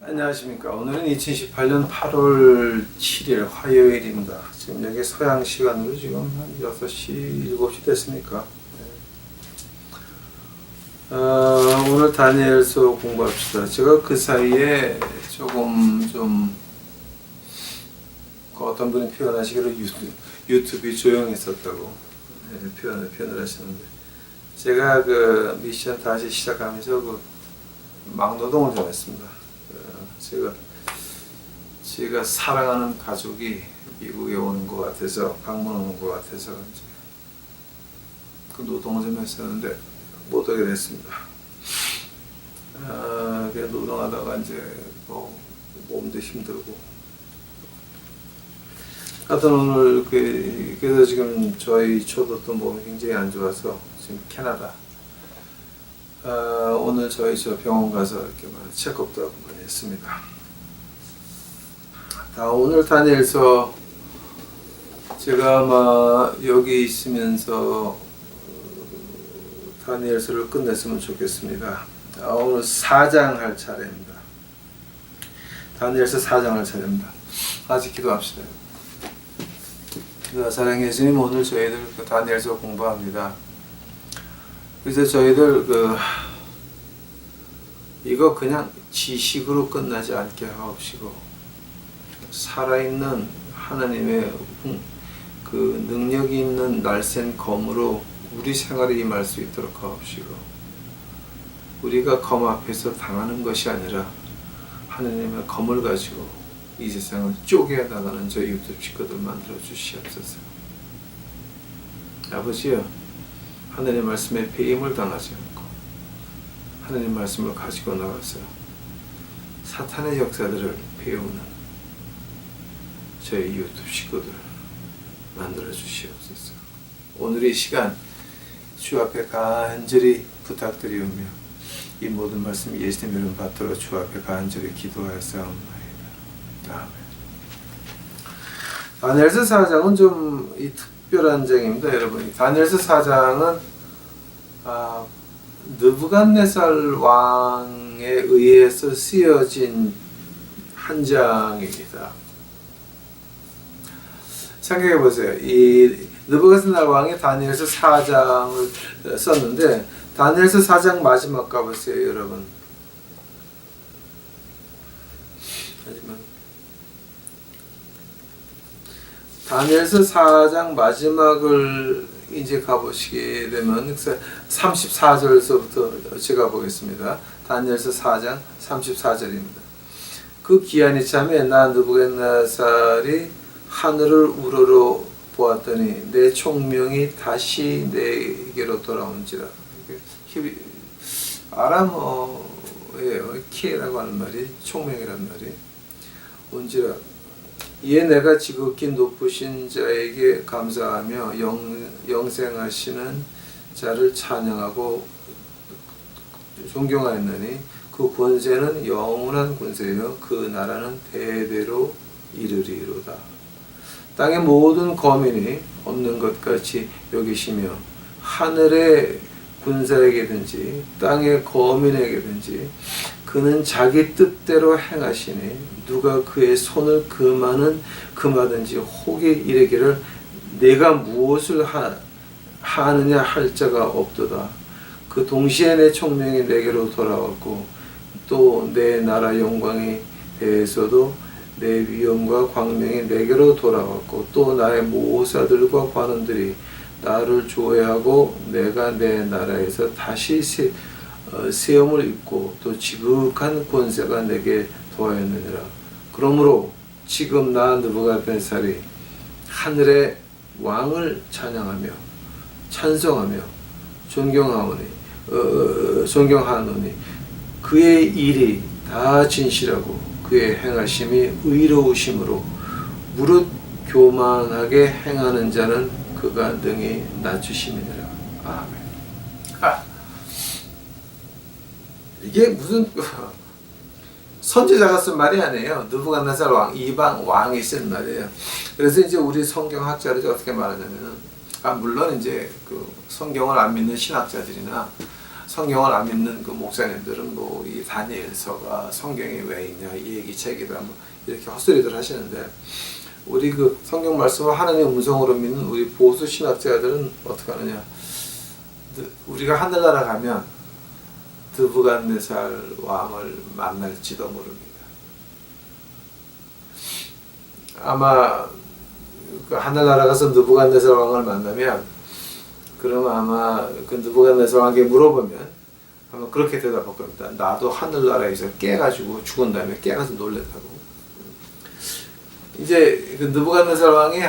안녕하십니까. 오늘은 2018년 8월 7일 화요일입니다. 지금 여기 서양 시간으로 지금 한 6시, 7시 됐으니까. 오늘 다니엘서 공부합시다. 제가 그 사이에 그 어떤 분이 표현하시기로 유튜브이 조용했었다고 표현을 하시는데, 제가 그 미션 다시 시작하면서 막노동을 좀 했습니다. 제가 사랑하는 가족이 미국에 오는 것 같아서, 방문 오는 것 같아서 이제 그 노동을 좀 했었는데 못 하게 됐습니다. 노동하다가 이제 몸도 힘들고. 하여튼 오늘 그래서 지금 저희 초도도 몸이 굉장히 안 좋아서 지금 캐나다. 오늘 저 병원 가서 이렇게 체크업도 하고 많이 했습니다. 오늘 다니엘서 제가 아마 여기 있으면서 다니엘서를 끝냈으면 좋겠습니다. 오늘 4장 할 차례입니다. 다니엘서 4장 할 차례입니다. 아직 기도합시다. 사랑의 예수님, 오늘 저희들 다니엘서 공부합니다. 그래서 저희들 이거 그냥 지식으로 끝나지 않게 하옵시고, 살아있는 하나님의 그 능력이 있는 날쌘 검으로 우리 생활에 임할 수 있도록 하옵시고, 우리가 검 앞에서 당하는 것이 아니라 하나님의 검을 가지고 이 세상을 쪼개 나가는 저희 유튜브 식구들 만들어 주시옵소서. 아버지여, 하나님의 말씀에 배임을 당하지 않고 하나님 말씀을 가지고 나가서 사탄의 역사들을 배우는 저희 유튜브 식구들 만들어 주시옵소서. 오늘 이 시간 주 앞에 간절히 부탁드리오며 이 모든 말씀 예수님 이름 받들어 주 앞에 간절히 기도하였사옵나이다. 아멘. 다니엘서 4장은 좀 특별한 장입니다, 여러분. 다니엘서 4장은 느부갓네살 왕에 의해서 쓰여진 한 장입니다. 생각해 보세요. 이 느부갓네살 왕이 다니엘서 4장을 썼는데, 다니엘서 4장 마지막 가보세요, 여러분. 다니엘서 4장 마지막을 이제 가보시게 되면 34절서부터 제가 보겠습니다. 다니엘서 4장 34절입니다. 그 기한이 참에 나 느부갓네살이 하늘을 우러러 보았더니 내 총명이 다시 내게로 돌아온지라. 아람어예요. 키라고 하는 말이 총명이란 말이 온지라. 이에 내가 지극히 높으신 자에게 감사하며 영생하시는 자를 찬양하고 존경하였느니 그 권세는 영원한 권세요 그 나라는 대대로 이르리로다. 땅의 모든 거민이 없는 것 같이 여기시며 하늘의 군사에게든지 땅의 거민에게든지 그는 자기 뜻대로 행하시니 누가 그의 손을 금하든지 혹이 이르기를 내가 무엇을 하느냐 할 자가 없도다. 그 동시에 내 총명이 내게로 돌아왔고 또 내 나라 영광에 대해서도 내 위엄과 광명이 내게로 돌아왔고 또 나의 모사들과 관원들이 나를 조회하고 내가 내 나라에서 다시 세움을 입고 또 지극한 권세가 내게 더하였느니라. 그러므로 지금 나 느부갓네살이 하늘의 왕을 찬양하며 찬송하며 존경하노니 그의 일이 다 진실하고 그의 행하심이 의로우심으로 무릇 교만하게 행하는 자는 그가 능히 낮추심이니라. 아멘. 이게 무슨 선지자가 쓴 말이 아니에요. 느부갓네살 왕, 이방 왕이 쓴 말이에요. 그래서 이제 우리 성경학자들이 어떻게 말하냐면은, 물론 이제 그 성경을 안 믿는 신학자들이나 성경을 안 믿는 그 목사님들은 뭐 이 다니엘서가 성경에 왜 있냐, 이 얘기 책이다, 뭐 이렇게 헛소리들 하시는데, 우리 그 성경 말씀을 하나님의 음성으로 믿는 우리 보수 신학자들은 어떻게 하느냐? 우리가 하늘나라 가면 드부갓네살 왕을 만날지도 모릅니다. 아마 그 하늘나라 가서 느부갓네살 왕을 만나면, 그럼 아마 그 느부갓네살 왕에게 물어보면 아마 그렇게 대답할 겁니다. 나도 하늘나라에서 깨가지고 죽은 다음에 깨가서 놀랬다고. 이제 그 느부갓네살 왕이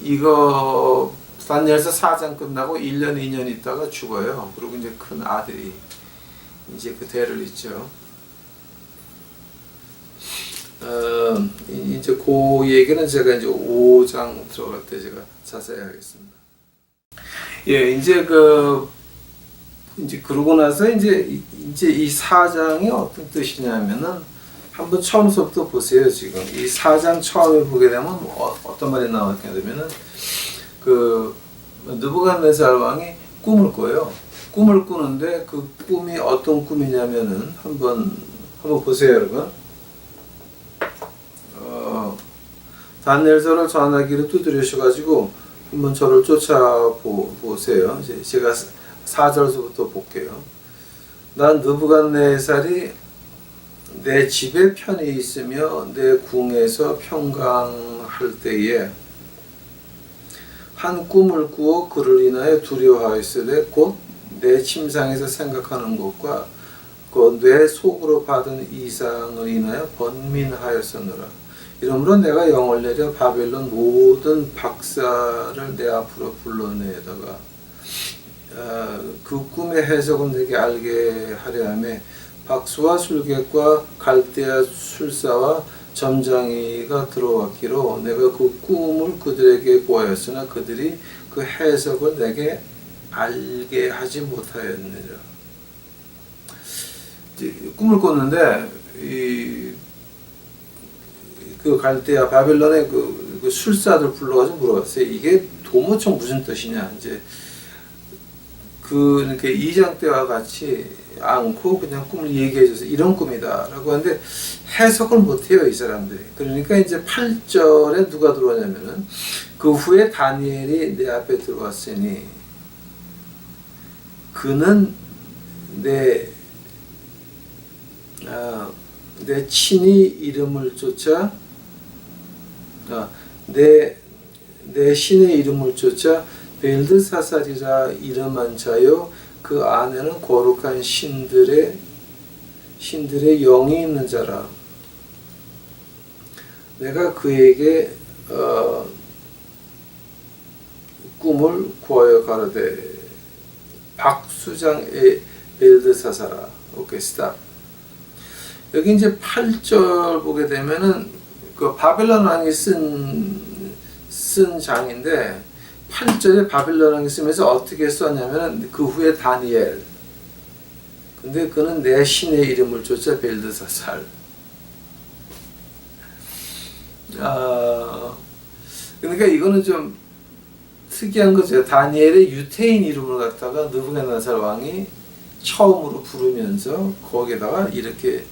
이거 다니엘서 4장 끝나고 1년 2년 있다가 죽어요. 그리고 이제 큰 아들이 이제 그 대를 잇죠. 이제 그 얘기는 제가 이제 5장 들어갈 때 제가 자세히 하겠습니다. 예, 이제 그러고 나서 이제 이 4장이 어떤 뜻이냐면은 한번 처음부터 보세요. 지금 이 4장 처음에 보게 되면 어떤 말이 나왔게 되면은 그 느부갓네살 왕이 꿈을 꿔요. 꿈을 꾸는데 그 꿈이 어떤 꿈이냐면은 한번 보세요, 여러분. 다니엘서를 전하기를 두드리셔가지고 한번 저를 쫓아보세요. 이제 제가 4절서부터 볼게요. 난 느부갓네살이 내 집에 편히 있으며 내 궁에서 평강할 때에 한 꿈을 꾸어 그를 인하여 두려워하였으되 곧 내 침상에서 생각하는 것과 그 내 속으로 받은 이상을 인하여 번민하였으느라. 이러므로 내가 영을 내려 바벨론 모든 박사를 내 앞으로 불러내다가 그 꿈의 해석을 내게 알게 하려 하며 박수와 술객과 갈대아 술사와 점장이가 들어왔기로 내가 그 꿈을 그들에게 보았으나 그들이 그 해석을 내게 알게 하지 못하였느니라. 꿈을 꿨는데 그 갈대아 바벨론의 그 술사들 불러가지고 물어봤어요. 이게 도무청 무슨 뜻이냐. 이제 이렇게 2장 때와 같이 않고 그냥 꿈을 얘기해줘서 이런 꿈이다라고 하는데 해석을 못해요, 이 사람들이. 그러니까 이제 8절에 누가 들어오냐면은 그 후에 다니엘이 내 앞에 들어왔으니 그는 내 친히 이름을 쫓아 내 신의 이름을 쫓아 벨드사살이라 이름한 자요 그 안에는 거룩한 신들의 영이 있는 자라. 내가 그에게 꿈을 구하여 가로되 박수장의 벨드사살아. 오케이, 스탑. 여기 이제 8절 보게 되면은 그 바벨론 왕이 쓴 장인데 8절에 바벨론 왕이 쓰면서 어떻게 썼냐면은 그 후에 다니엘. 근데 그는 내 신의 이름을 쫓아 벨드사살. 그러니까 이거는 좀 특이한 거죠. 다니엘의 유태인 이름을 갖다가 느부갓네살 왕이 처음으로 부르면서 거기에다가 이렇게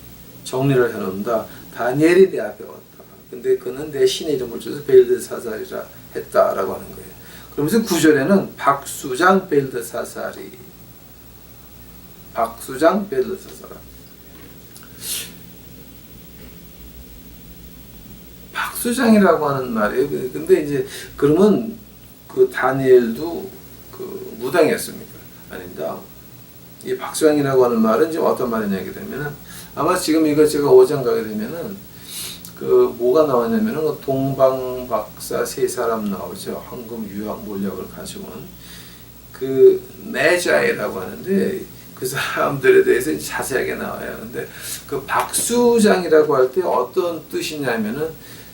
정리를 해놓는다. 다니엘이 내 앞에 왔다. 근데 그는 내 신의 이름을 줘서 벨드사살이라 했다라고 하는 거예요. 그러면서 9절에는 박수장 벨드사살이 박수장이라고 하는 말이에요. 근데 이제 그러면 그 다니엘도 그 무당이었습니까? 아닙니다. 이 박수장이라고 하는 말은 지금 어떤 말이냐 하게 되면은 아마 지금 이거 제가 5장 가게 되면은 그 뭐가 나왔냐면은 동방 박사 세 사람 나오죠. 황금 유학 몰약을 가지고 온 그 메자이라고 하는데 그 사람들에 대해서 자세하게 나와요. 근데 그 박수장이라고 할 때 어떤 뜻이냐면은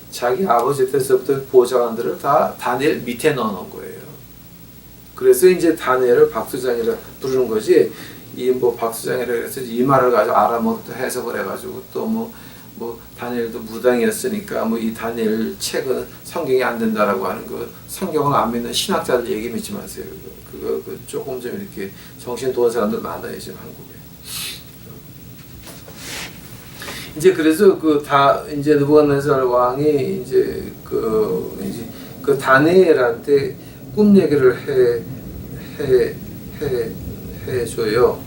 자기 아버지 때서부터 보좌관들을 다 다니엘 밑에 넣어놓은 거예요. 그래서 이제 다니엘을 박수장이라 부르는 거지. 이 뭐 박수장이라 해서 이 말을 가지고 아람어로 해석을 해가지고 또 뭐 뭐 다니엘도 무당이었으니까 뭐 이 다니엘 책은 성경이 안 된다라고 하는 거 성경을 안 믿는 신학자들 얘기 믿지 마세요. 그거 조금 좀 이렇게 정신 도는 사람들 많아요 지금 한국에. 이제 그래서 이제 느부갓네살 왕이 이제 그 다니엘한테 꿈 얘기를 해줘요.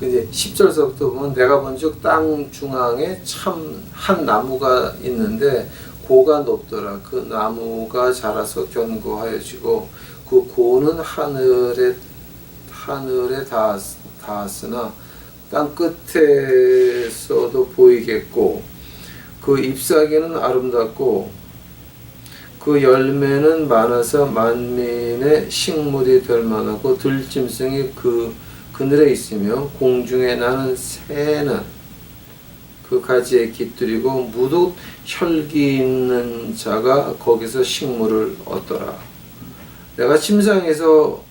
이제 10절서부터 보면 내가 본즉 땅 중앙에 참 한 나무가 있는데 고가 높더라. 그 나무가 자라서 견고하여지고 그 고는 하늘에 닿았으나 땅 끝에서도 보이겠고 그 잎사귀는 아름답고 그 열매는 많아서 만민의 식물이 될 만하고 들짐승이 그 그늘에 있으며 공중에 나는 새는 그 가지에 깃들이고 무릇 혈기 있는 자가 거기서 식물을 얻더라. 내가 침상에서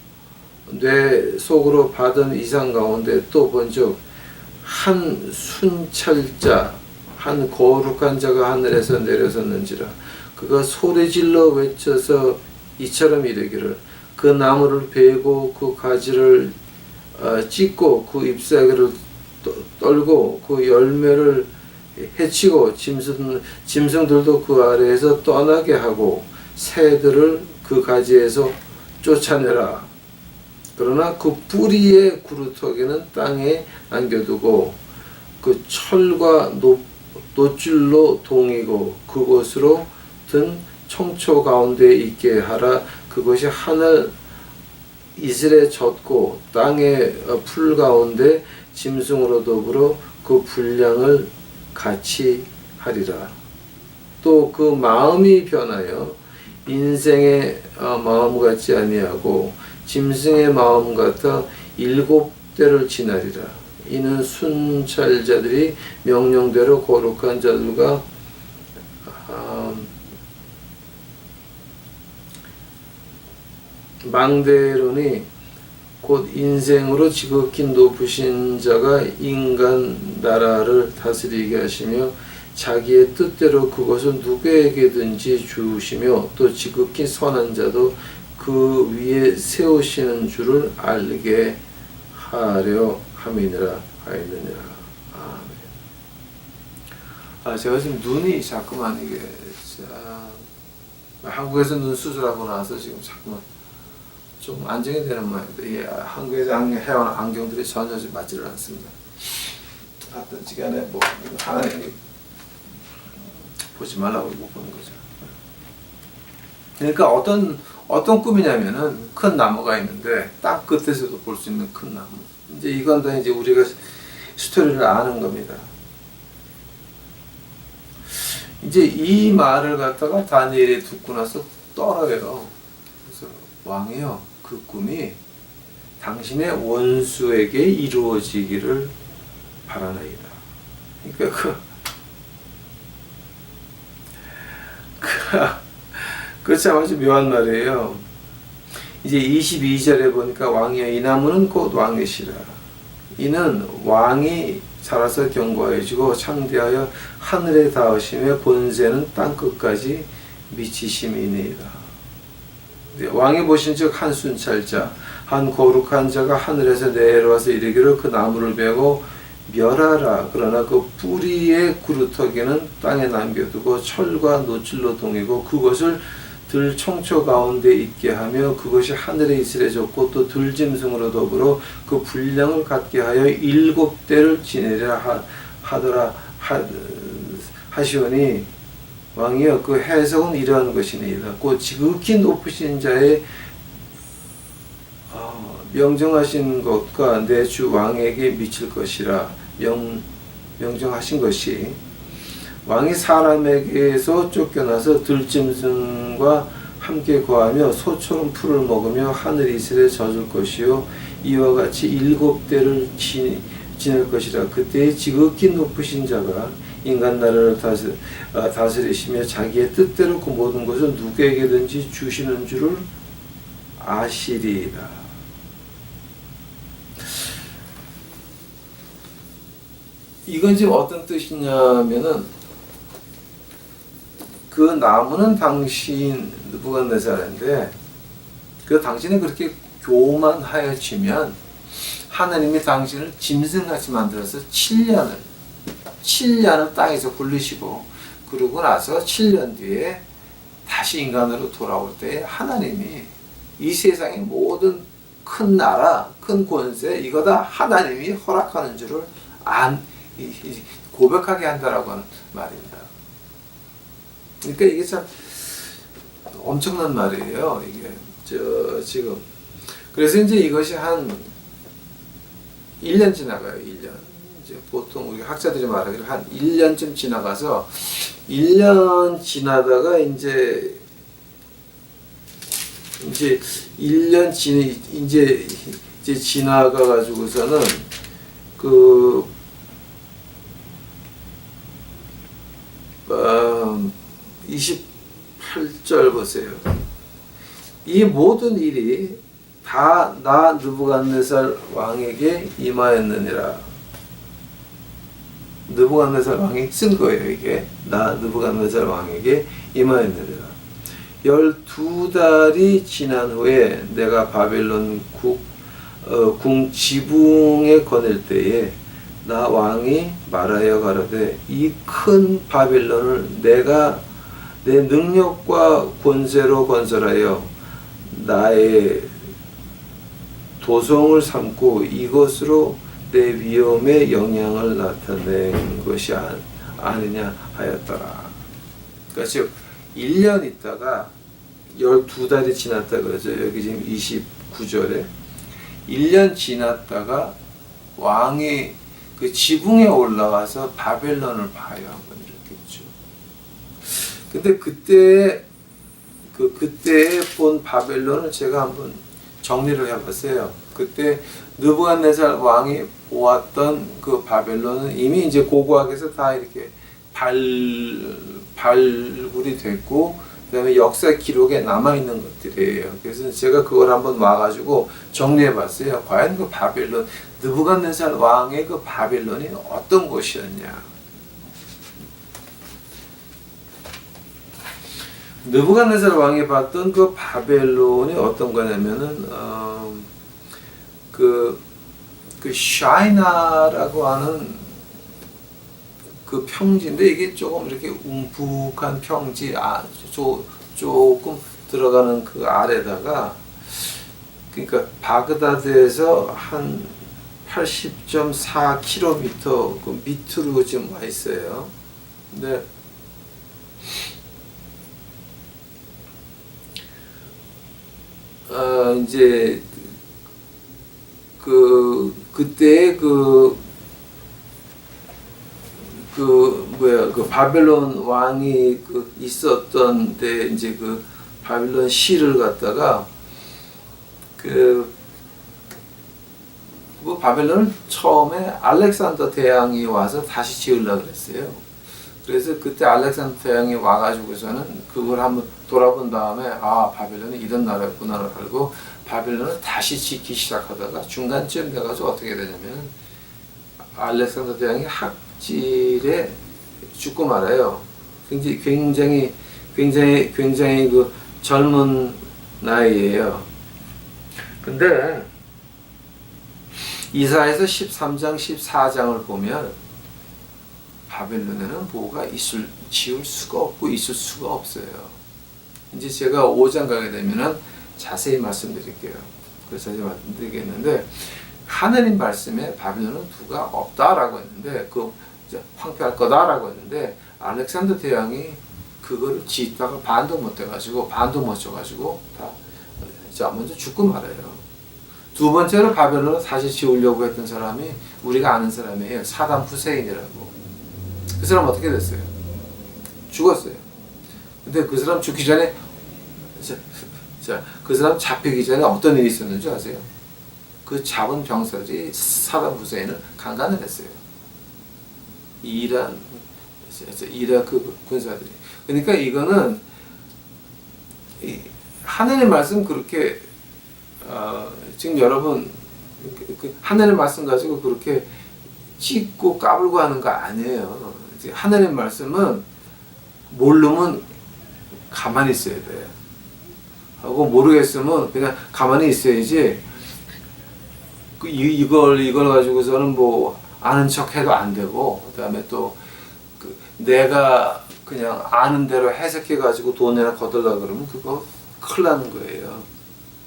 뇌 속으로 받은 이상 가운데 또 본즉 한 순찰자 한 거룩한 자가 하늘에서 내려섰는지라. 그가 소리질러 외쳐서 이처럼 이르기를 그 나무를 베고 그 가지를 찢고 그 잎사귀를 떨고 그 열매를 해치고 짐승들도 그 아래에서 떠나게 하고 새들을 그 가지에서 쫓아내라. 그러나 그 뿌리의 구루터기는 땅에 남겨두고 그 철과 노줄로 동이고 그곳으로 든 청초 가운데 있게 하라. 그것이 하늘 이슬에 젖고 땅의 풀 가운데 짐승으로 더불어 그 분량을 같이 하리라. 또 그 마음이 변하여 인생의 마음 같지 아니하고 짐승의 마음 같아 7대를 지나리라. 이는 순찰자들이 명령대로 거룩한 자들과 망대론이 곧 인생으로 지극히 높으신 자가 인간 나라를 다스리게 하시며 자기의 뜻대로 그것을 누구에게든지 주시며 또 지극히 선한 자도 그 위에 세우시는 줄을 알게 하려 함이니라 하였느니라. 아멘. 제가 지금 눈이 자꾸만 이게 한국에서 눈 수술하고 나서 지금 자꾸만 좀 안정이 되는 모양입니다. 한국에서 해온 안경들이 전혀 맞지를 않습니다. 하여튼 시간에 뭐 하나님 보지 말라고 못 보는 거죠. 그러니까 어떤 꿈이냐면은 큰 나무가 있는데 땅 끝에서도 볼 수 있는 큰 나무. 이제 이건 다 이제 우리가 스토리를 아는 겁니다. 이제 이 말을 갖다가 다니엘이 듣고 나서 떨어요. 그래서 왕이요, 그 꿈이 당신의 원수에게 이루어지기를 바라나이다. 그러니까 그 참 아주 묘한 말이에요. 이제 22절에 보니까 왕이여 이 나무는 곧 왕이시라. 이는 왕이 자라서 견고해지고 창대하여 하늘에 닿으시며 본세는 땅 끝까지 미치심이니이다. 왕이 보신즉 한 순찰자 한 거룩한 자가 하늘에서 내려와서 이르기를 그 나무를 베고 멸하라. 그러나 그 뿌리의 구루터기는 땅에 남겨두고 철과 노줄로 동이고 그것을 들 청초 가운데 있게 하며 그것이 하늘에 이슬에 젖고 또 들짐승으로 더불어 그 분량을 갖게 하여 7대를 지내리라 하더라 하시오니 왕이여 그 해석은 이러한 것이니이다. 곧 지극히 높으신 자의 명정하신 것과 내 주 왕에게 미칠 것이라 명정하신 것이 왕이 사람에게서 쫓겨나서 들짐승과 함께 거하며 소처럼 풀을 먹으며 하늘 이슬에 젖을 것이요 이와 같이 7대를 지낼 것이라. 그때의 지극히 높으신 자가 인간 나라를 다스리시며 자기의 뜻대로 그 모든 것을 누구에게든지 주시는 줄을 아시리이다. 이건 지금 어떤 뜻이냐면은 그 나무는 당신 느부갓네살인데 그 당신이 그렇게 교만하여지면 하나님이 당신을 짐승같이 만들어서 7년을 땅에서 굴리시고 그러고 나서 7년 뒤에 다시 인간으로 돌아올 때 하나님이 이 세상의 모든 큰 나라, 큰 권세 이거 다 하나님이 허락하는 줄을 고백하게 한다라고 하는 말입니다. 그러니까 이게 참 엄청난 말이에요. 이게 지금 그래서 이제 이것이 한 1년 지나가요. 1년. 이제 보통 우리 학자들이 말하기를 한 1년쯤 지나가서 1년 지나다가 이제 1년 이제 지나가 가지고서는 그 28절 보세요. 이 모든 일이 다 나 느부갓네살 왕에게 임하였느니라. 느부갓네살 왕이 쓴 거예요. 이게 나 느부갓네살 왕에게 임하였느니라. 12달이 지난 후에 내가 바벨론 궁 지붕에 거닐 때에 나 왕이 말하여 가로되 이 큰 바벨론을 내가 내 능력과 권세로 건설하여 나의 도성을 삼고 이것으로 내 위엄의 영향을 나타낸 것이 아니냐 하였더라. 그러니까 즉 1년 있다가 12달이 지났다 그러죠. 여기 지금 29절에 1년 지났다가 왕이 그 지붕에 올라가서 바벨론을 봐요. 한번 이렇게 있죠. 근데 그때 본 바벨론을 제가 한번 정리를 해봤어요. 그때 느부갓네살 왕이 보았던 그 바벨론은 이미 이제 고고학에서 다 이렇게 발굴이 됐고, 그 다음에 역사 기록에 남아있는 것들이에요. 그래서 제가 그걸 한번 와가지고 정리해봤어요. 과연 그 바벨론, 느부갓네살 왕의 그 바벨론이 어떤 곳이었냐. 느부갓네살 왕이 봤던 그 바벨론이 어떤 거냐면은 그 샤이나라고 하는 그 평지인데 이게 조금 이렇게 움푹한 평지 조금 들어가는 그 아래다가 그러니까 바그다드에서 한 80.4km 그 밑으로 지금 와 있어요. 근데 이제 그때 그 바벨론 왕이 있었던 데 이제 그 바벨론 시를 갖다가 바벨론을 처음에 알렉산더 대왕이 와서 다시 지으려고 그랬어요. 그래서 그때 알렉산더 대왕이 와가지고서는 그걸 한번 돌아본 다음에 바벨론이 이런 나라였구나를 알고 바벨론을 다시 짓기 시작하다가 중간쯤 돼가지고 어떻게 되냐면 알렉산더 대왕이 학질에 죽고 말아요. 굉장히 그 젊은 나이에요. 근데 이사야서 13장 14장을 보면 바벨론에는 뭐가 지을 수가 없고 있을 수가 없어요. 이제 제가 5장 가게 되면은 자세히 말씀드릴게요. 그래서 자세히 말씀드리겠는데 하나님 말씀에 바벨론은 두가 없다라고 했는데 황폐할 거다라고 했는데 알렉산더 대왕이 그거를 짓다가 반도 못 쳐가지고 다 먼저 죽고 말아요. 두 번째로 바벨론을 다시 지으려고 했던 사람이 우리가 아는 사람이에요. 사담 후세인이라고. 그 사람 어떻게 됐어요? 죽었어요. 근데 그 사람 죽기 전에 그 사람 잡히기 전에 어떤 일이 있었는지 아세요? 그 잡은 병사들이 사담 후세인을 강간을 했어요. 이라크 군사들이. 그러니까 이거는 하나님의 말씀 그렇게 지금 여러분 하나님의 말씀 가지고 그렇게 찢고 까불고 하는 거 아니에요. 하나님의 말씀은 모르면 가만히 있어야 돼. 하고 모르겠으면 그냥 가만히 있어야지. 이걸 가지고서는 뭐 아는 척해도 안 되고, 그다음에 또 그 내가 그냥 아는 대로 해석해 가지고 돈이나 거들라 그러면 그거 큰일 나는 거예요.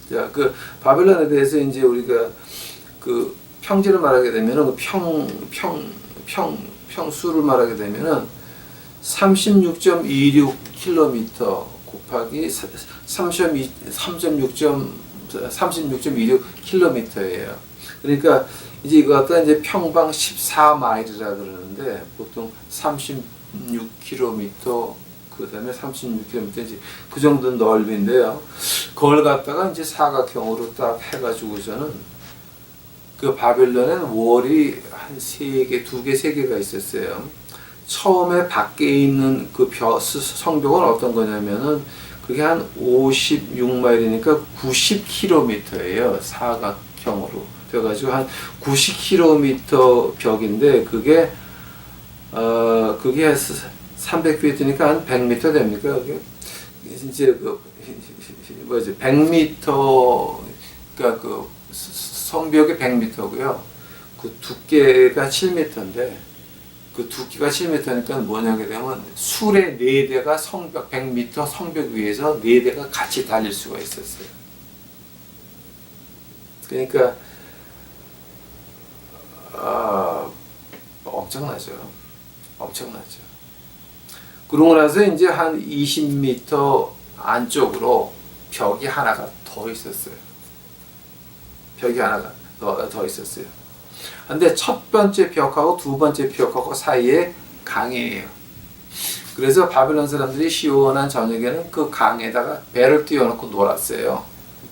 자, 그 바벨론에 대해서 이제 우리가 그 평지를 말하게 되면은 평수를 말하게 되면은 36.26km 곱하기 36.26km예요. 그러니까 이제 이거 갖다 이제 평방 14마일이라 그러는데 보통 36km 그다음에 36km 그 정도 넓이인데요. 그걸 갖다가 이제 사각형으로 딱 해가지고서는 그 바벨론에는 월이 한 3개, 2개, 3개가 있었어요. 처음에 밖에 있는 그 성벽은 어떤 거냐면은 그게 한 56마일이니까 90km예요. 사각형으로 돼가지고 한 90km 벽인데 그게 300피트니까 한 100m 됩니까? 그게 이제 그 뭐지 100m 그러니까 그 성벽이 100m고요. 그 두께가 7m인데 그 두께가 7m니까 뭐냐게 되면 술의 4대가 성벽 100m 성벽 위에서 4대가 같이 달릴 수가 있었어요. 그러니까 엄청나죠. 그러고 나서 이제 한 20m 안쪽으로 벽이 하나가 더 있었어요. 벽이 하나가 더 있었어요. 근데 첫 번째 벽하고 두 번째 벽하고 사이에 강이에요. 그래서 바벨론 사람들이 시원한 저녁에는 그 강에다가 배를 띄워놓고 놀았어요.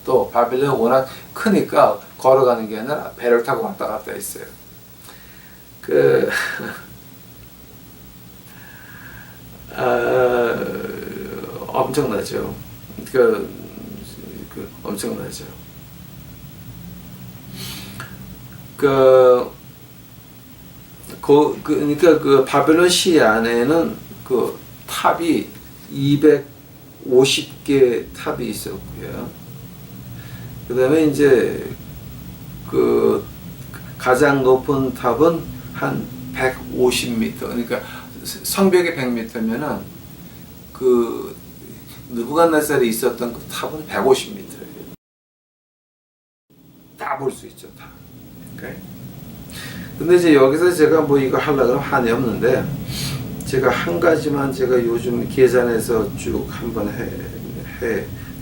또 바벨론이 워낙 크니까 걸어가는 게 아니라 배를 타고 왔다 갔다 했어요. 엄청나죠. 엄청나죠. 그러니까 그 바벨론 시 안에는 그 탑이 250개 탑이 있었고요. 그 다음에 이제 그 가장 높은 탑은 한 150m. 그러니까 성벽이 100m면은 그 느부갓네살이 있었던 그 탑은 150m예요. 다 볼 수 있죠, 다. 오케이? 근데 이제 여기서 제가 뭐 이거 하려고 하면 한이 없는데, 제가 한 가지만 제가 요즘 계산해서 쭉 한번 해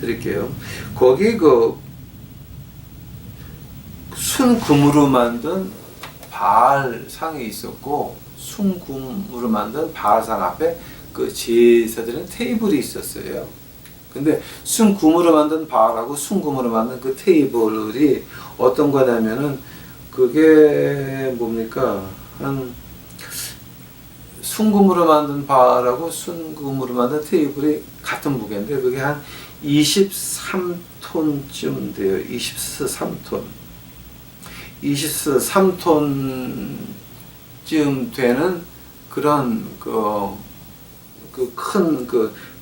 드릴게요. 거기 그 순금으로 만든 바알상이 있었고, 순금으로 만든 바알상 앞에 그 제사드리는 테이블이 있었어요. 근데 순금으로 만든 바알하고 순금으로 만든 그 테이블이 어떤 거냐면은 그게 뭡니까? 한 순금으로 만든 바알하고 순금으로 만든 테이블이 같은 무게인데 그게 한 23톤쯤 돼요. 23톤. 23톤쯤 되는 그런 큰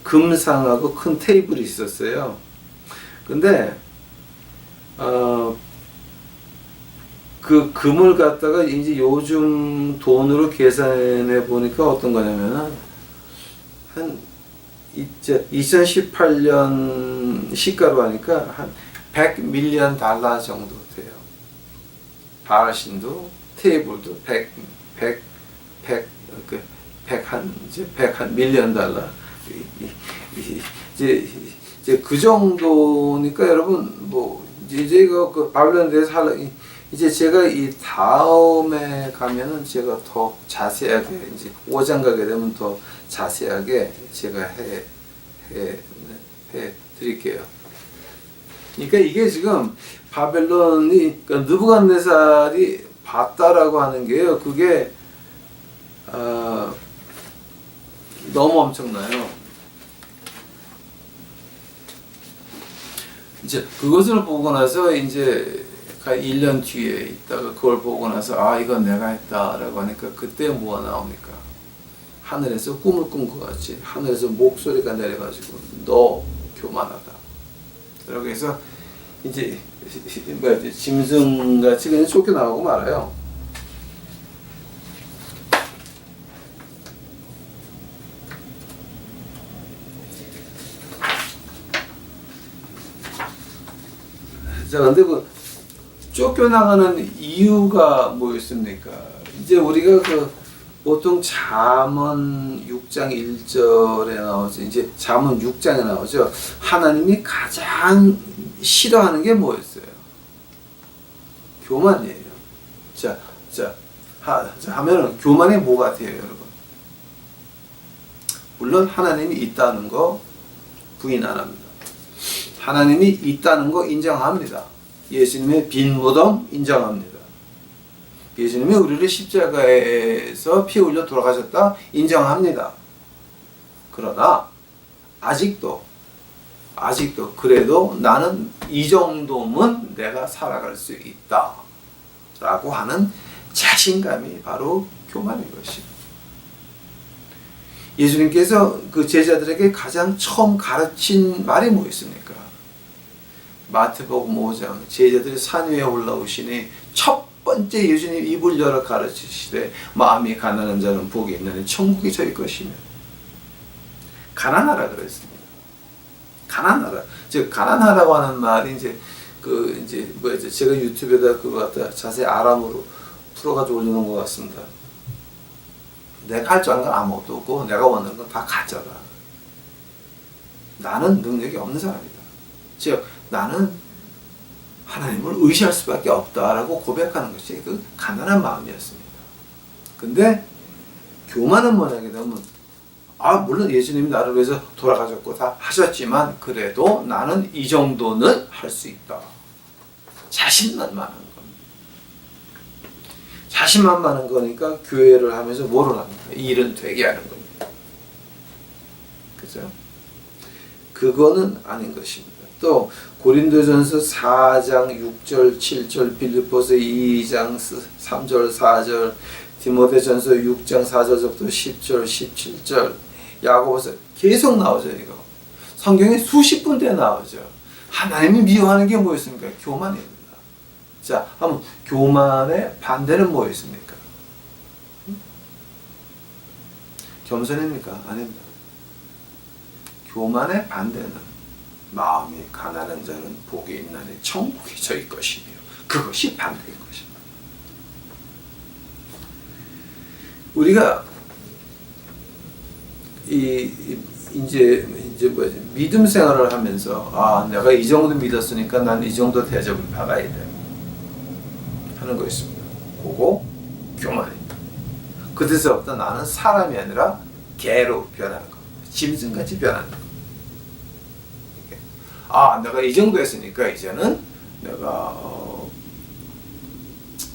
금상하고 큰 테이블이 있었어요. 근데 그 금을 갖다가 이제 요즘 돈으로 계산해 보니까 어떤 거냐면은 한 2018년 시가로 하니까 한 100밀리언 달러 정도 돼요. 바알신도 테이블도 100한 밀리언 달러. 이제 그 정도니까 여러분 뭐 이제 그 바벨론에 대해서 이제 제가 이 다음에 가면은 제가 더 자세하게 이제 5장 가게 되면 더 자세하게 제가 해 드릴게요. 그러니까 이게 지금 바벨론이 그러니까 느부갓네살이 봤다라고 하는 게요. 그게 너무 엄청나요. 이제 그것을 보고 나서 이제 1년 뒤에 있다가 그걸 보고 나서 이건 내가 했다라고 하니까 그때 뭐가 나옵니까? 하늘에서 꿈을 꾼 것 같이 하늘에서 목소리가 내려가지고 너 교만하다. 라고 해서 이제 짐승같이 그냥 쫓겨나가고 말아요. 자, 근데 그 쫓겨나가는 이유가 뭐였습니까? 이제 우리가 그 보통 잠언 6장 1절에 나오죠. 이제 잠언 6장에 나오죠. 하나님이 가장 싫어하는 게 뭐였어요? 교만이에요. 자, 하면은 교만이 뭐 같아요, 여러분? 물론 하나님이 있다는 거 부인 안 합니다. 하나님이 있다는 거 인정합니다. 예수님의 빈 무덤 인정합니다. 예수님이 우리를 십자가에서 피 흘려 돌아가셨다 인정합니다. 그러나 아직도 그래도 나는 이 정도면 내가 살아갈 수 있다 라고 하는 자신감이 바로 교만인 것입니다. 예수님께서 그 제자들에게 가장 처음 가르친 말이 뭐였습니까? 마태복음 5장 제자들이 산 위에 올라오시니 첫 번째 예수님 입을 열어 가르치시되 마음이 가난한 자는 복이 있나니 천국이 저희 것이며 가난하라 그랬습니다. 가난하라. 즉 가난하라고 하는 말이 이제 제가 유튜브에다 그거 갖다 자세히 아람어로 풀어가지고 올려놓은 것 같습니다. 내가 할 줄 아는 건 아무것도 없고 내가 원하는 건 다 가짜다. 나는 능력이 없는 사람이다. 즉 나는 하나님을 의지할 수밖에 없다라고 고백하는 것이 그 가난한 마음이었습니다. 근데 교만은 뭐냐게 되면 물론 예수님이 나를 위해서 돌아가셨고 다 하셨지만 그래도 나는 이 정도는 할 수 있다. 자신만 많은 겁니다. 자신만 많은 거니까 교회를 하면서 뭐를 합니까? 일은 되게 하는 겁니다. 그죠? 그거는 아닌 것입니다. 또 고린도전서 4장 6절 7절 빌립보서 2장 3절 4절 디모데전서 6장 4절부터 10절 17절 야고보서 계속 나오죠. 이거 성경에 수십 군데 나오죠. 하나님이 미워하는 게 뭐였습니까? 교만입니다. 자, 한번 교만의 반대는 뭐였습니까? 겸손입니까? 아닙니다. 교만의 반대는 마음이 가난한 자는 복이 있나니 천국이 저희 것이며 그것이 반대인 것입니다. 우리가 믿음 생활을 하면서 내가 이 정도 믿었으니까 난 이 정도 대접을 받아야 돼 하는 거 있습니다. 그거 교만입니다. 그때서부터 나는 사람이 아니라 개로 변하는 겁니다. 짐승같이 변하는 겁니다. 내가 이 정도 했으니까 이제는 내가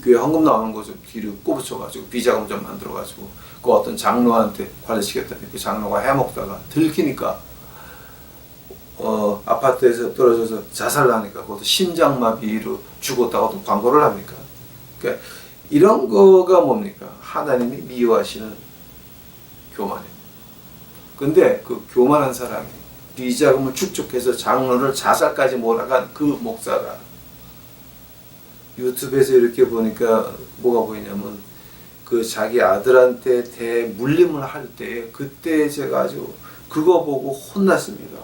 교회 헌금 나오는 거 좀 뒤로 꼽아쳐가지고 비자금 좀 만들어가지고 그 어떤 장로한테 관리시켰더니 그 장로가 해먹다가 들키니까 아파트에서 떨어져서 자살을 하니까 그것도 심장마비로 죽었다고 또 광고를 합니까? 그러니까 이런 거가 뭡니까? 하나님이 미워하시는 교만입니다. 근데 그 교만한 사람이 비자금을 축적해서 장로를 자살까지 몰아간 그 목사가 유튜브에서 이렇게 보니까 뭐가 보이냐면 그 자기 아들한테 대물림을 할 때 그때 제가 아주 그거 보고 혼났습니다.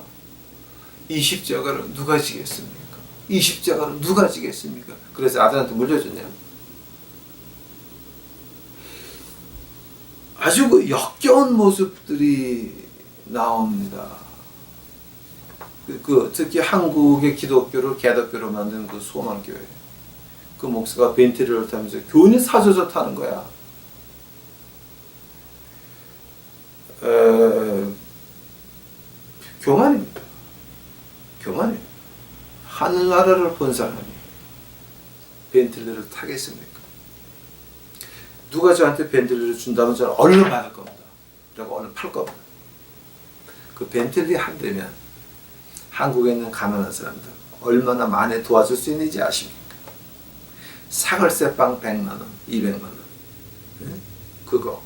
이 십자가를 누가 지겠습니까? 이 십자가를 누가 지겠습니까? 그래서 아들한테 물려줬냐? 아주 그 역겨운 모습들이 나옵니다. 특히 한국의 기독교를 개독교로 만든 그 소망교회. 그 목사가 벤트리를 타면서 교인이 사조조 타는 거야. 교만입니다. 교만이에요. 하늘나라를 본 사람이 벤틀리를 타겠습니까? 누가 저한테 벤틀리를 준다면 저는 얼른 받을 겁니다. 그리고 얼른 팔 겁니다. 그 벤틀리 한 대면 한국에 있는 가난한 사람들 얼마나 많이 도와줄 수 있는지 아십니까? 사글세빵 100만 원, 200만 원. 그거.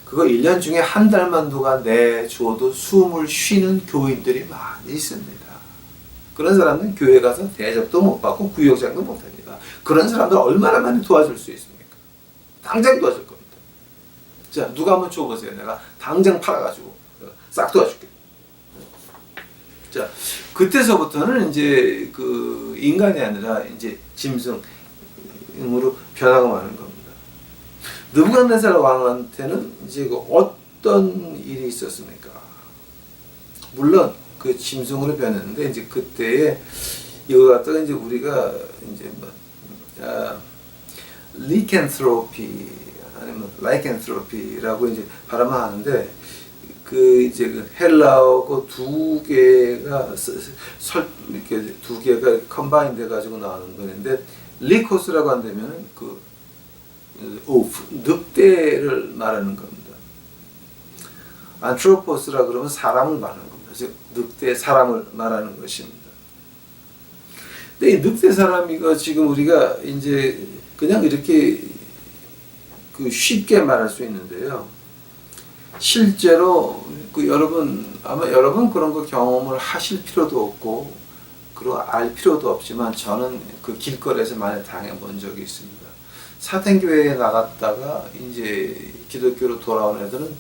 그거 1년 중에 한 달만 누가 내줘도 숨을 쉬는 교인들이 많이 있습니다. 그런 사람은 교회 가서 대접도 못 받고 구역장도 못 합니다. 그런 사람들 얼마나 많이 도와줄 수 있습니까? 당장 도와줄 겁니다. 자, 누가 한번 줘보세요. 내가 당장 팔아가지고 싹 도와줄게. 자, 그때서부터는 이제 그 인간이 아니라 이제 짐승으로 변화가 많은 겁니다. 느부갓네살 왕한테는 이제 그 어떤 일이 있었습니까? 물론 그 짐승으로 변했는데 이제 그때에 이거 갖다가 이제 우리가 이제 뭐 리켄트로피 아니면 라이켄트로피라고 이제 발음을 하는데 그 이제 그 헬라어 두 개가 이렇게 두 개가 컴바인 돼 가지고 나오는 거는데 리코스라고 한다면은 그 늑대를 말하는 겁니다. 안트로포스라 그러면 사람을 말하는 겁니다. 즉 늑대 사람을 말하는 것입니다. 근데 이 늑대 사람이가 지금 우리가 이제 그냥 이렇게 그 쉽게 말할 수 있는데요. 실제로 그 아마 여러분 그런 거 경험을 하실 필요도 없고 그리고 알 필요도 없지만 저는 그 길거리에서 많이 당해본 적이 있습니다. 사탱교회에 나갔다가 이제 기독교로 돌아온 애들은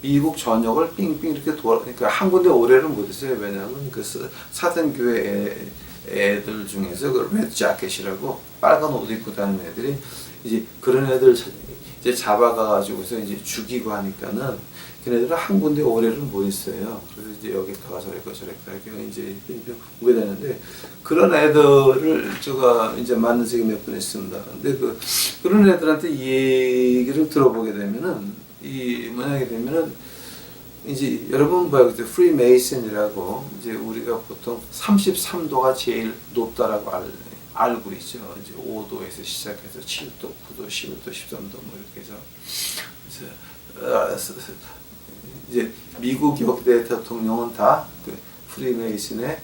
미국 전역을 삥삥 이렇게 그러니까 한 군데 오래를 못 있어요. 왜냐하면 그 사탱교회 애들 중에서 그 레드 자켓이라고 빨간 옷 입고 다니는 애들이 이제 그런 애들 이제 잡아가가지고서 이제 죽이고 하니까는 걔네들은 한 군데 오래를 못 있어요. 그래서 이제 여기 있다가 저기 이렇게 이제 오게 되는데 그런 애들을 제가 이제 만난 적이 몇 번 있습니다. 근데 그런 애들한테 얘기를 들어보게 되면은 뭐냐게 되면은 이제 여러분 그 프리메이슨이라고 이제 우리가 보통 33도가 제일 높다라고 알고 있죠. 이제 5도에서 시작해서 7도, 9도, 11도, 13도 뭐 이렇게 해서 이제 미국 역대 대통령은 다 그 프리메이슨의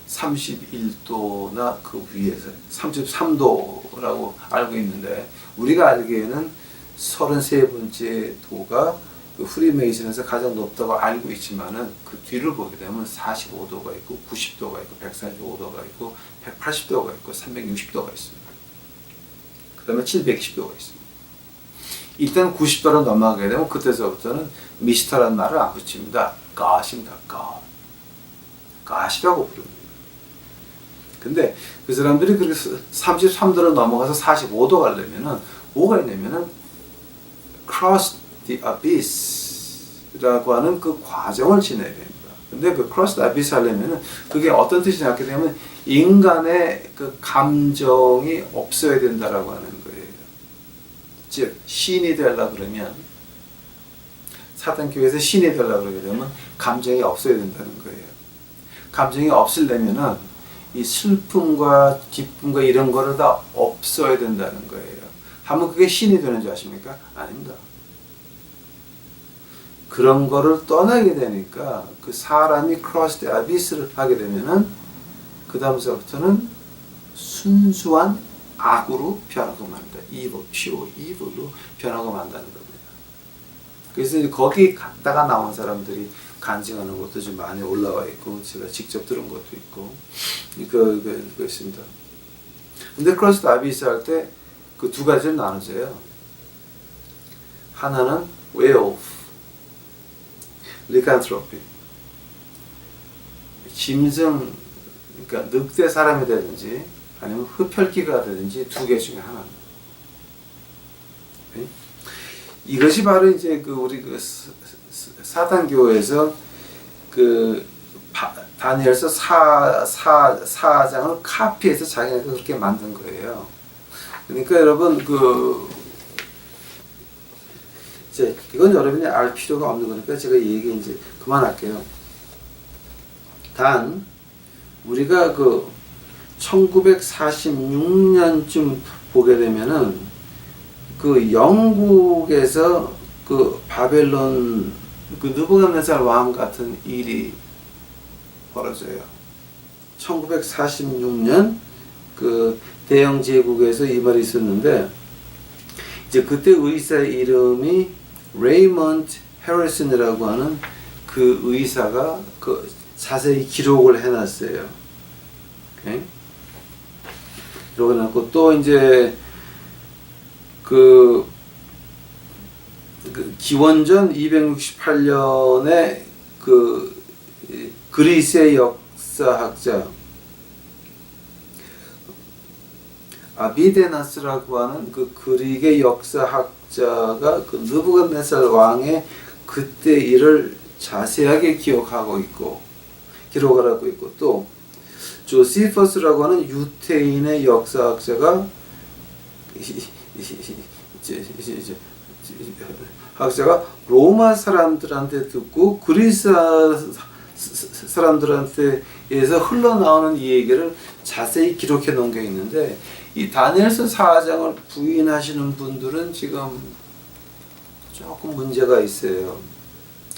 31도나 그 위에서 33도라고 알고 있는데 우리가 알기에는 33번째 도가 그 프리메이슨에서 가장 높다고 알고 있지만은 그 뒤를 보게 되면 45도가 있고 90도가 있고 145도가 있고 180도가 있고 360도가 있습니다. 그 다음에 720도가 있습니다. 일단 90도로 넘어가게 되면 그때서부터는 미스터라는 말을 안 붙입니다. God입니다. God. God이라고 부릅니다. 근데 그 사람들이 그렇게 33도로 넘어가서 45도 가려면은 뭐가 있냐면은 cross the abyss라고 하는 그 과정을 지내야 됩니다. 근데 그 cross the abyss 하려면은 그게 어떤 뜻이냐 하게 되면 인간의 그 감정이 없어야 된다라고 하는 거예요. 즉 신이 되려 그러면 사탄교회에서 신이 되려 그러게 되면 감정이 없어야 된다는 거예요. 감정이 없으려면은 이 슬픔과 기쁨과 이런 거를 다 없어야 된다는 거예요. 하면 그게 신이 되는 줄 아십니까? 아닙니다. 그런 거를 떠나게 되니까 그 사람이 cross the abyss를 하게 되면은 그 다음서부터는 순수한 악으로 변하고 만다. evil, pure evil로 변하고 만다는 겁니다. 그래서 이제 거기 갔다가 나온 사람들이 간증하는 것도 좀 많이 올라와 있고 제가 직접 들은 것도 있고 이거 있습니다. 근데 cross the abyss 할 때 그 두 가지를 나눠져요. 하나는 werewolf, lycanthropy. 짐승, 그러니까 늑대 사람이 되든지 아니면 흡혈귀가 되든지 두 개 중에 하나입니다. 이것이 바로 이제 그 우리 그 사탄교에서 그 다니엘서 4장을 카피해서 자기네가 그렇게 만든 거예요. 그러니까 여러분 이제 이건 여러분이 알 필요가 없는 거니까 제가 이 얘기 이제 그만할게요. 단 우리가 1946년쯤 보게 되면은 그 영국에서 그 바벨론 그 느부갓네살 왕 같은 일이 벌어져요. 1946년 그 대영 제국에서 이 말이 있었는데 이제 그때 의사 이름이 레이먼트 해리슨이라고 하는 그 의사가 그 자세히 기록을 해놨어요. 오케이? 기록을 해놨고 또 이제 그 기원전 268년에 그 그리스의 역사학자 아비데나스라고 하는 그 그릭의 역사학자가 그 느부갓네살 왕의 그때 일을 자세하게 기록을 하고 있고 또 조시퍼스라고 하는 유태인의 역사학자가 로마 사람들한테 듣고 그리스 사람들한테에서 흘러나오는 이 얘기를 자세히 기록해 놓은 게 있는데 이 다니엘서 4장을 부인하시는 분들은 지금 조금 문제가 있어요.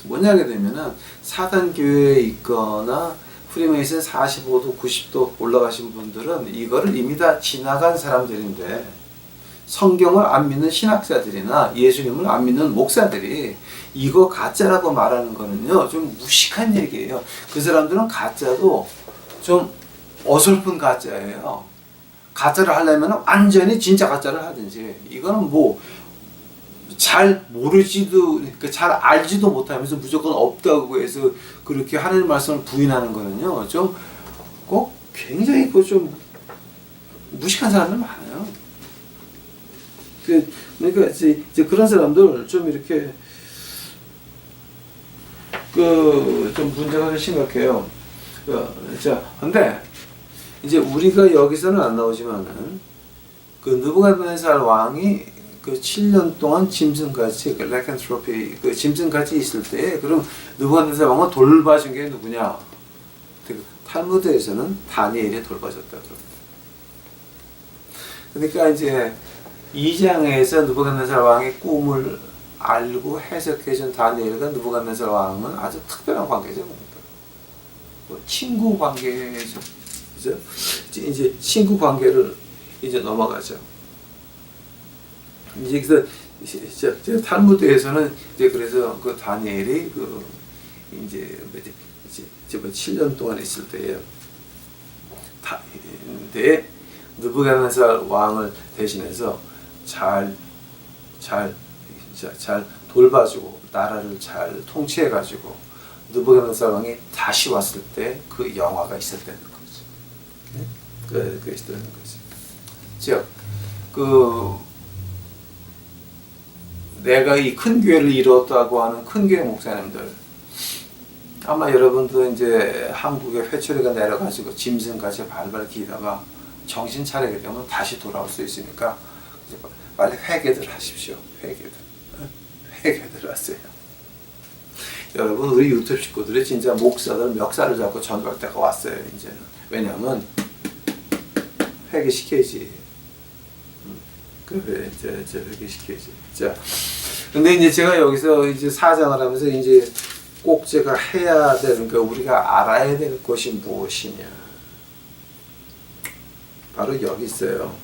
뭐냐게 되면은 사단 교회에 있거나 프리메이슨 45도 90도 올라가신 분들은 이거를 이미 다 지나간 사람들인데 성경을 안 믿는 신학자들이나 예수님을 안 믿는 목사들이 이거 가짜라고 말하는 거는요 좀 무식한 얘기예요. 그 사람들은 가짜도 좀 어설픈 가짜예요. 가짜를 하려면 완전히 진짜 가짜를 하든지 이거는 뭐 잘 모르지도 잘 알지도 못하면서 무조건 없다고 해서 그렇게 하나님 말씀을 부인하는 거는요 좀 꼭 굉장히 그 좀 무식한 사람들 많아요. 그러니까 이제 그런 사람들 좀 이렇게 그 좀 문제가 좀 심각해요. 자, 근데 이제 우리가 여기서는 안 나오지만은 그 느부갓네살 왕이 그 7년 동안 짐승같이 그 레켄트로피 그 짐승같이 있을 때 그럼 느부갓네살 왕을 돌봐준 게 누구냐? 탈무드에서는 다니엘이 돌봐줬다 그럽니다. 그러니까 이제 2장에서 느부갓네살 왕의 꿈을 알고 해석해준 다니엘과 느부갓네살 왕은 아주 특별한 관계죠. 뭐 친구 관계죠. 그죠? 이제 친구 관계를 이제 넘어가죠. 이제 그래서 탈무드에서는 이제 그래서 그 다니엘이 그 이제 7년 동안 있을 때에 느부갓네살 왕을 대신해서 잘 돌봐주고 나라를 잘 통치해가지고 느부갓네살 왕이 다시 왔을 때 그 영화가 있었다는 거죠. 그 있었다는 거죠. 즉, 내가 이 큰 교회를 이뤘다고 하는 큰 교회 목사님들 아마 여러분도 이제 한국에 회초리가 내려가지고 짐승같이 발발 기다가 정신 차리게 되면 다시 돌아올 수 있으니까 이제 빨리 회개들 하십시오. 회개들 하세요. 여러분 우리 유튜브 식구들이 진짜 목사들 멱살을 잡고 전도할 때가 왔어요. 이제는 왜냐하면 회개시켜야지. 그래 이제 회개시켜야지. 자, 근데 이제 제가 여기서 이제 사장을 하면서 이제 꼭 제가 해야 되는 거 우리가 알아야 될 것이 무엇이냐. 바로 여기 있어요.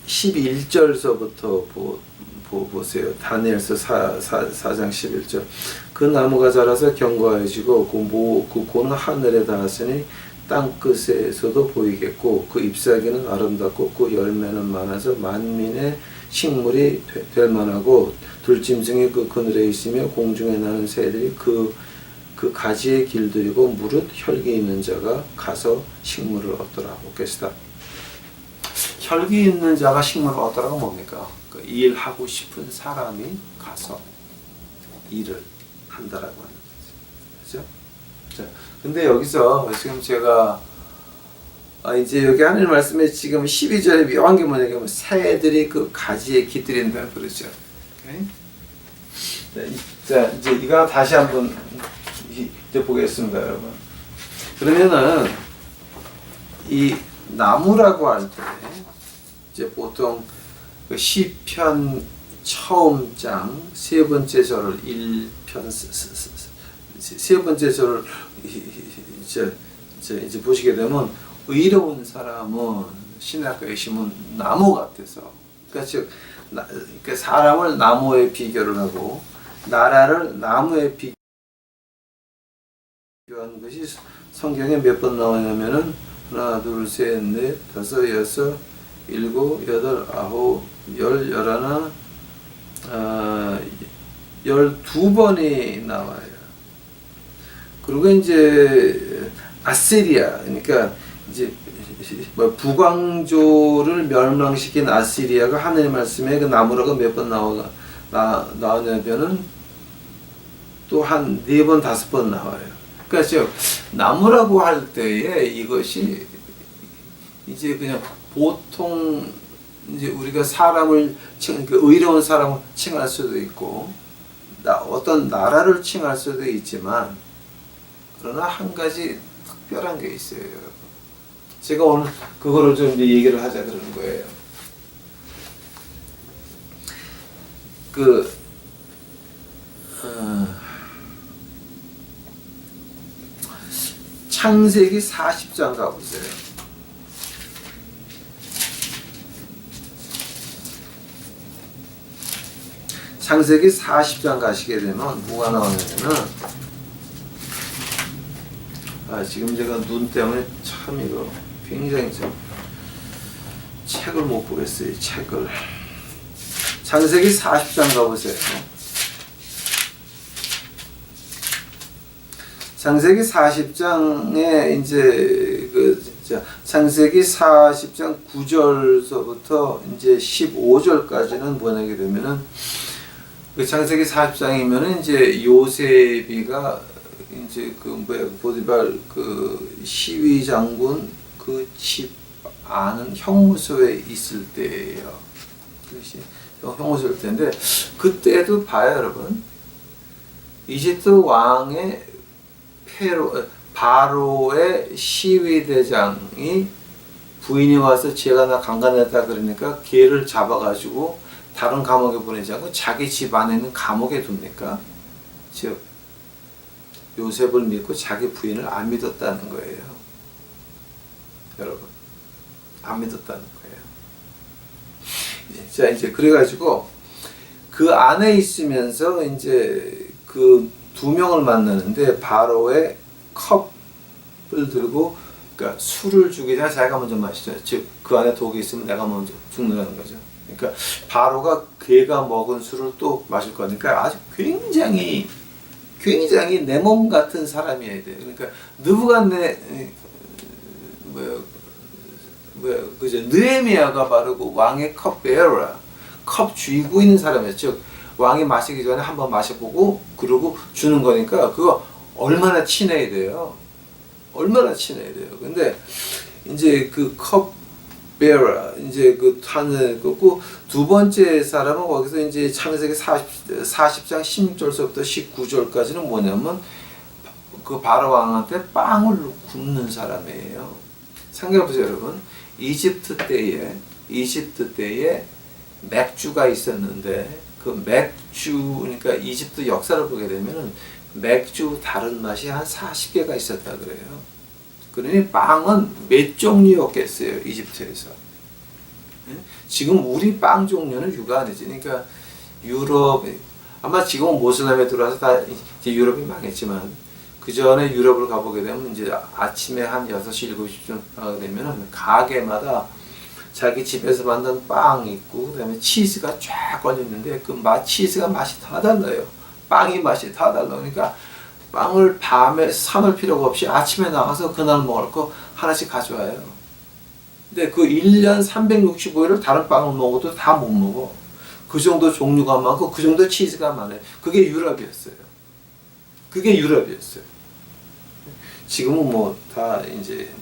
11절서부터 보세요. 다니엘서 4장 11절. 그 나무가 자라서 견고해지고 그 고는 하늘에 닿았으니 땅끝에서도 보이겠고 그 잎사귀는 아름답고 그 열매는 많아서 만민의 식물이 될 만하고 들짐승이 그 그늘에 있으며 공중에 나는 새들이 그 가지에 길들이고 무릇 혈기 있는 자가 가서 식물을 얻더라. 보겠습니다. 혈기 있는 자가 식물을 얻더라가 뭡니까? 그 일하고 싶은 사람이 가서 일을 한다라고 하는 거죠. 그렇죠? 자, 근데 여기서 지금 제가 이제 여기 하늘 말씀에 지금 12절에 묘한 게 뭐냐면 새들이 그 가지에 깃들인다 그러죠. 오케이? 자, 이제 이거 다시 한번 이제 보겠습니다, 여러분. 그러면은 이 나무라고 할 때 이제 보통 그 시편 처음 장 세 번째 절을 1편 세 번째 절을 이제 보시게 되면 의로운 사람은 신학교에 심은 나무 같아서. 그러니까 즉 그러니까 사람을 나무에 비교를 하고 나라를 나무에 비교한 것이 성경에 몇 번 나오냐면은 하나, 둘, 셋, 넷, 다섯, 여섯, 일곱, 여덟, 아홉, 열, 열하나, 12번이 나와요. 그리고 이제 아시리아, 그러니까 이제 북왕조를 멸망시킨 아시리아가 하나님 말씀에 그 나무라고 몇 번 나오냐면은 또 한 4번, 5번 나와요. 그러니까 즉 나무라고 할 때에 이것이 이제 그냥 보통 이제 우리가 사람을 그 의로운 사람을 칭할 수도 있고 어떤 나라를 칭할 수도 있지만 그러나 한 가지 특별한 게 있어요, 여러분. 제가 오늘 그거를 좀 이제 얘기를 하자 그러는 거예요. 창세기 40장 가보세요. 창세기 40장 가시게 되면 뭐가 나오냐면은 지금 제가 눈 때문에 참 이거 굉장히 좀 책을 못 보겠어요. 책을. 창세기 40장 가보세요. 창세기 40장에 이제 창세기 40장 9절서부터 이제 15절까지는 뭐냐게 되면은 그 창세기 40장이면은 이제 요셉이가 이제 보디발 그 시위 장군 그 집 아는 형무소에 있을 때예요. 그것이 형무소일 때인데 그때도 봐요, 여러분. 이집트 왕의 바로의 시위대장이 부인이 와서 제가 나 강간했다 그러니까 걔를 잡아가지고 다른 감옥에 보내지 않고 자기 집 안에 있는 감옥에 둡니까? 즉 요셉을 믿고 자기 부인을 안 믿었다는 거예요. 여러분, 안 믿었다는 거예요. 자, 이제 그래가지고 그 안에 있으면서 이제 그 2명을 만나는데 바로의 컵을 들고 그러니까 술을 주기 전에 자기가 먼저 마시죠. 즉 그 안에 독이 있으면 내가 먼저 죽는다는 거죠. 그러니까 바로가 걔가 먹은 술을 또 마실 거니까 아주 굉장히 내 몸 같은 사람이어야 돼요. 그러니까 느헤미야가 바로 그 왕의 컵베어라, 컵 쥐고 있는 사람이에요. 즉 왕이 마시기 전에 한번 마셔보고 그러고 주는 거니까 그거 얼마나 친해야 돼요. 얼마나 친해야 돼요. 근데 이제 그 컵베어라 이제 그 타는 거고 두 번째 사람은 거기서 이제 창세기 40장 16절부터 19절까지는 뭐냐면 그 바로 왕한테 빵을 굽는 사람이에요. 생각해 보세요, 여러분. 이집트 때에 맥주가 있었는데 그 맥주 그러니까 이집트 역사를 보게 되면은 맥주 다른 맛이 한 40개가 있었다 그래요. 그러니 빵은 몇 종류였겠어요, 이집트에서. 지금 우리 빵 종류는 유관이지. 그러니까 유럽 아마 지금은 모슬렘에 들어와서 다 이제 유럽이 망했지만 그 전에 유럽을 가보게 되면 이제 아침에 한 6시, 7시쯤 가게 되면 가게마다 자기 집에서 만든 빵이 있고 그다음에 치즈가 쫙 걸려 있는데 그 치즈가 맛이 다 달라요. 빵이 맛이 다 달라. 그러니까 빵을 밤에 사놓을 필요가 없이 아침에 나가서 그날 먹을 거 하나씩 가져와요. 근데 그 1년 365일을 다른 빵을 먹어도 다 못 먹어. 그 정도 종류가 많고 그 정도 치즈가 많아요. 그게 유럽이었어요. 지금은 뭐 다 이제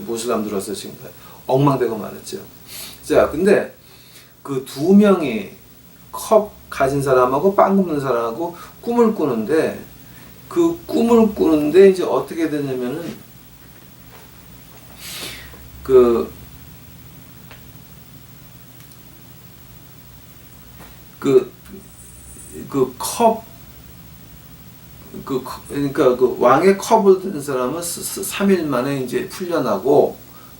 모슬람 들어서 지금 다 엉망되고 말았죠. 자, 근데 그 2명이 컵 가진 사람하고 빵 굽는 사람하고 꿈을 꾸는데 그 꿈을 꾸는데 이제 어떻게 되냐면은 그러니까 그 왕의 컵을 든 사람은 3일 만에 이제 풀려나고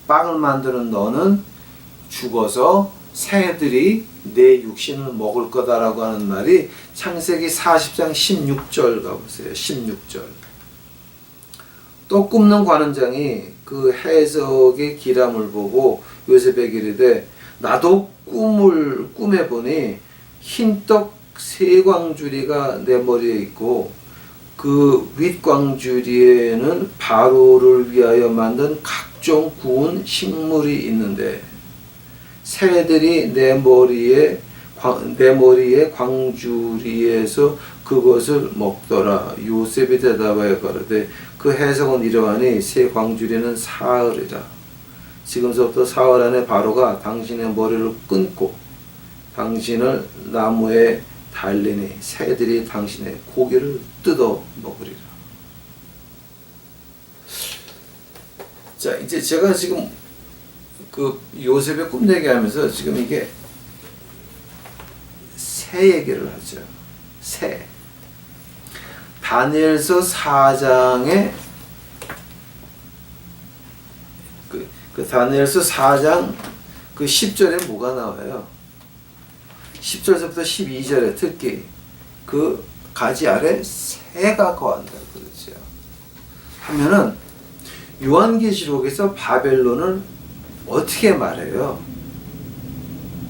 빵을 만드는 너는 죽어서 새들이 내 육신을 먹을 거다라고 하는 말이 창세기 40장 16절 가보세요. 16절. 또 꿈는 관원장이 그 해석의 기람을 보고 요셉에게 이르되 나도 꿈에 보니 흰떡 세 광주리가 내 머리에 있고 그 윗광주리에는 바로를 위하여 만든 각종 구운 식물이 있는데 새들이 내 머리에 광주리에서 그것을 먹더라. 요셉이 대답하여 가로되 그 해석은 이러하니 새 광주리는 사흘이라. 지금서부터 사흘 안에 바로가 당신의 머리를 끊고 당신을 나무에 달리니 새들이 당신의 고기를 뜯어 먹으리라. 자, 이제 제가 지금 그 요셉의 꿈 얘기하면서 지금 이게 새 얘기를 하죠. 새. 다니엘서 4장에 그 다니엘서 4장 그 10절에 뭐가 나와요? 10절부터 12절에 특히 그 가지 아래 새가 거한다 그러죠. 하면은 요한계시록에서 바벨론을 어떻게 말해요?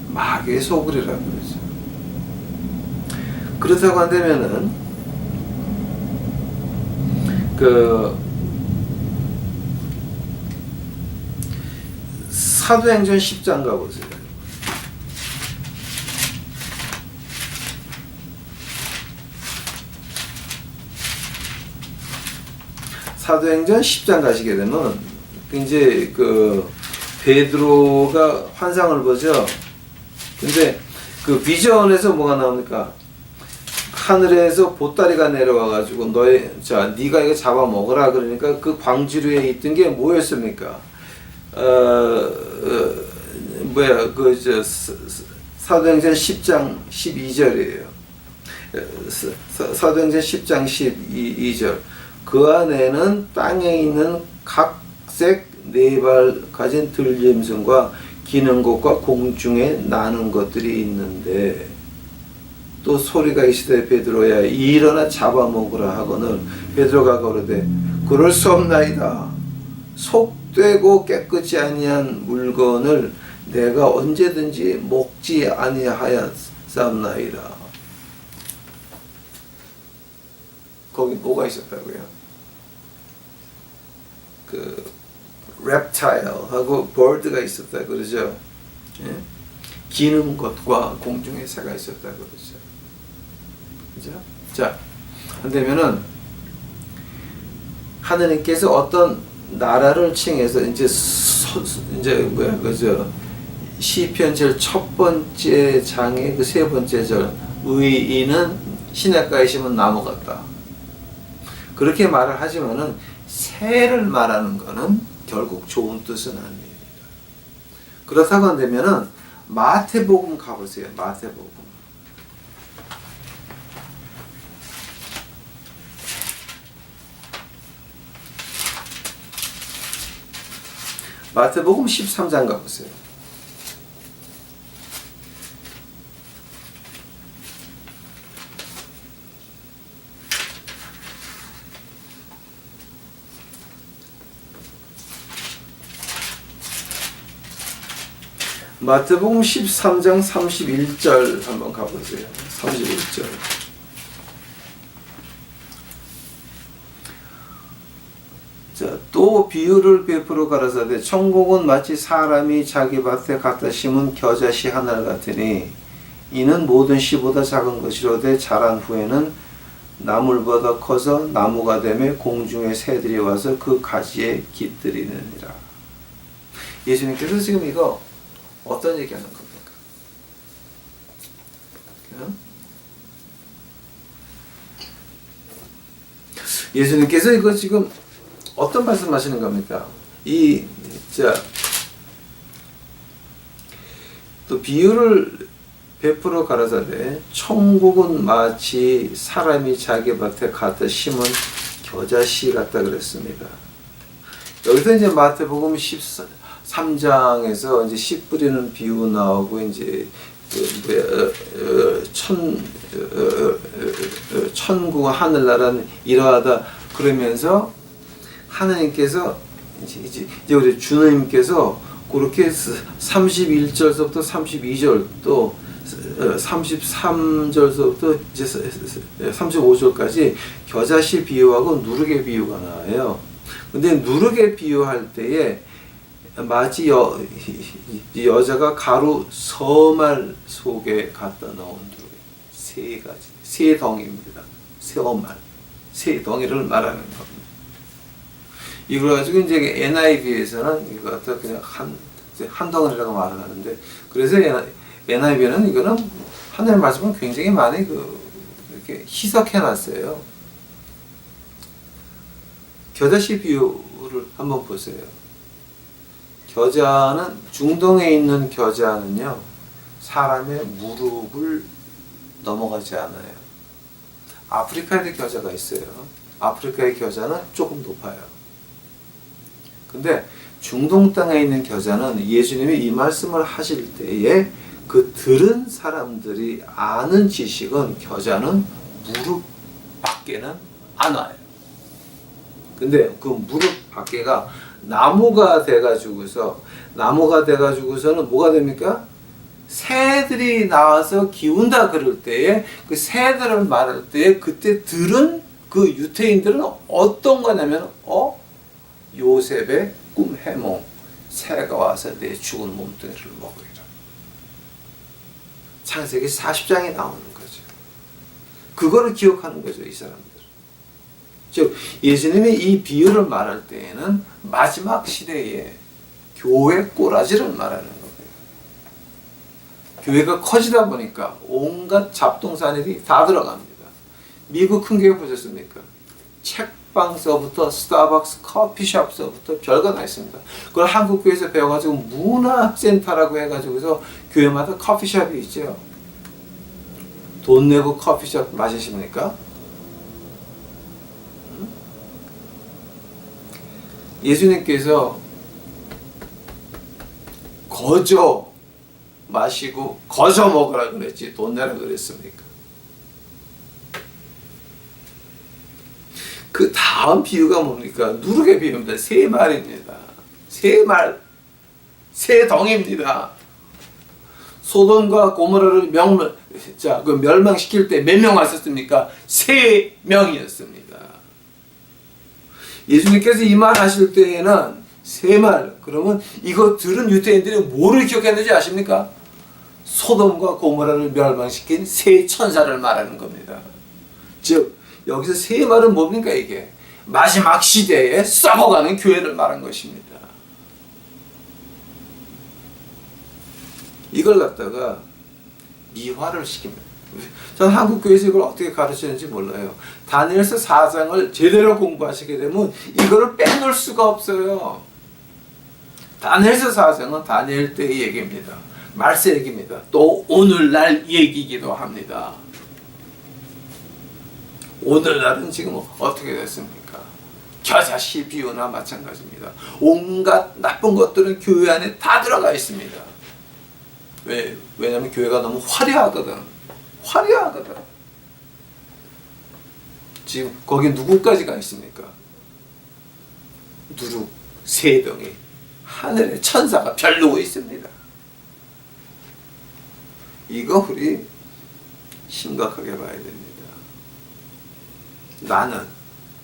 마귀의 소굴이라고 그러죠. 그렇다고 한다면은 그 사도행전 10장 가보세요. 사도행전 10장 가시게 되면 이제 그 베드로가 환상을 보죠. 근데 그 비전에서 뭐가 나옵니까? 하늘에서 보따리가 내려와 가지고 네가 이거 잡아 먹으라 그러니까 그 광주리에 있던 게 뭐였습니까? 사도행전 10장 12절이에요. 사도행전 10장 12절. 그 안에는 땅에 있는 각색 네 발 가진 들짐승과 기는 것과 공중에 나는 것들이 있는데 또 소리가 있으되 베드로야 일어나 잡아먹으라 하거늘 베드로가 가로되 그럴 수 없나이다. 속되고 깨끗이 아니한 물건을 내가 언제든지 먹지 아니하였사옵나이다. 거기 뭐가 있었다고요? 그 reptile하고 bird가 있었다 그러죠. 예? 기는 것과 공중의 새가 있었다 그러죠. 그죠? 자, 한다면은 하느님께서 어떤 나라를 칭해서 이제 그죠? 시편 제일 첫 번째 장의 그 세 번째 절 의인은 시냇가에 심은 나무 같다. 그렇게 말을 하지만은 새를 말하는 것은 결국 좋은 뜻은 아닙니다. 그렇다고 한다면은 마태복음 가보세요. 마태복음. 마태복음 13장 가보세요. 마태복음 13장 31절 한번 가보세요. 31절. 자, 또 비유를 베풀어 가라사대 천국은 마치 사람이 자기 밭에 갖다 심은 겨자씨 하나 같으니 이는 모든 씨보다 작은 것이로되 자란 후에는 나물보다 커서 나무가 되며 공중의 새들이 와서 그 가지에 깃들이느니라. 예수님께서 지금 이거 어떤 얘기하는 겁니까? 예수님께서 이거 지금 어떤 말씀하시는 겁니까? 또 비유를 베풀어 가라사대 천국은 마치 사람이 자기 밭에 갖다 심은 겨자씨 같다 그랬습니다. 여기서 이제 마태복음 3장에서 이제 씨 뿌리는 비유 나오고 이제 천국과 하늘나라는 이러하다 그러면서 하나님께서 이제 우리 주님께서 그렇게 31절서부터 32절 또 33절서부터 이제 35절까지 겨자씨 비유하고 누룩의 비유가 나와요. 근데 누룩의 비유할 때에 마치 여자가 가루 서말 속에 갖다 넣은 세 가지, 세 덩이입니다. 서말, 세 덩이를 말하는 겁니다. 이걸 가지고 이제 NIV에서는 이거 갖다 그냥 한 덩어리라고 말을 하는데, 그래서 NIV는 이거는 하나님의 말씀은 굉장히 많이 이렇게 희석해놨어요. 겨자씨 비유를 한번 보세요. 겨자는 중동에 있는 겨자는요 사람의 무릎을 넘어가지 않아요. 아프리카에도 겨자가 있어요. 아프리카의 겨자는 조금 높아요. 근데 중동 땅에 있는 겨자는 예수님이 이 말씀을 하실 때에 그 들은 사람들이 아는 지식은 겨자는 무릎 밖에는 안 와요. 근데 그 무릎 밖에가 나무가 돼가지고서는 뭐가 됩니까? 새들이 나와서 기운다 그럴 때에 그 새들을 말할 때에 그때 들은 그 유태인들은 어떤 거냐면 요셉의 꿈 해몽, 새가 와서 내 죽은 몸뚱이를 먹으리라. 창세기 40장에 나오는 거죠. 그거를 기억하는 거죠, 이 사람들. 즉 예수님이 이 비유를 말할 때에는 마지막 시대에 교회 꼬라지를 말하는 거예요. 교회가 커지다 보니까 온갖 잡동사니들이 다 들어갑니다. 미국 큰 교회 보셨습니까? 책방서부터 스타벅스 커피숍서부터 별거 다 있습니다. 그걸 한국 교회에서 배워가지고 문화센터라고 해가지고서 교회마다 커피숍이 있죠. 돈 내고 커피숍 마시십니까? 예수님께서 거저 마시고 거저 먹으라 그랬지 돈 내라 그랬습니까? 그 다음 비유가 뭡니까? 누룩의 비유입니다. 세 말입니다. 세 말, 세 덩이입니다. 소돔과 고모라를 멸망시킬 때 몇 명 왔었습니까? 3명이었습니다. 예수님께서 이 말 하실 때에는 세 말, 그러면 이거 들은 유대인들이 뭐를 기억했는지 아십니까? 소돔과 고모라를 멸망시킨 세 천사를 말하는 겁니다. 즉 여기서 세 말은 뭡니까? 이게 마지막 시대에 썩어가는 교회를 말한 것입니다. 이걸 갖다가 미화를 시킵니다. 저는 한국 교회에서 이걸 어떻게 가르치는지 몰라요. 다니엘서 4장을 제대로 공부하시게 되면 이거를 빼놓을 수가 없어요. 다니엘서 4장은 다니엘 때의 얘기입니다. 말세 얘기입니다. 또 오늘날 얘기이기도 합니다. 오늘날은 지금 어떻게 됐습니까? 겨자씨 비유나 마찬가지입니다. 온갖 나쁜 것들은 교회 안에 다 들어가 있습니다. 왜냐하면 교회가 너무 화려하거든. 지금 거기 누구까지 가 있습니까? 누룩 세 덩이 하늘의 천사가 별르고 있습니다. 이거 우리 심각하게 봐야 됩니다. 나는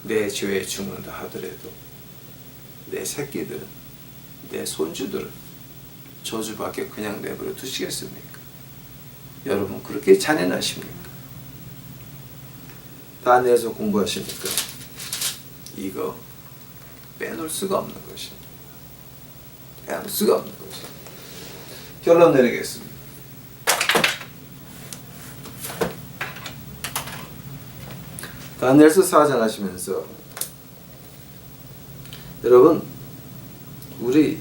내 죄에 죽는다 하더라도 내 새끼들은, 내 손주들은 저주밖에 그냥 내버려 두시겠습니까? 여러분 그렇게 잔인하십니까? 다니엘서 공부하십니까? 이거 빼놓을 수가 없는 것입니다. 빼놓을 수가 없는 것입니다. 결론 내리겠습니다. 다니엘서 4장 하시면서 여러분 우리의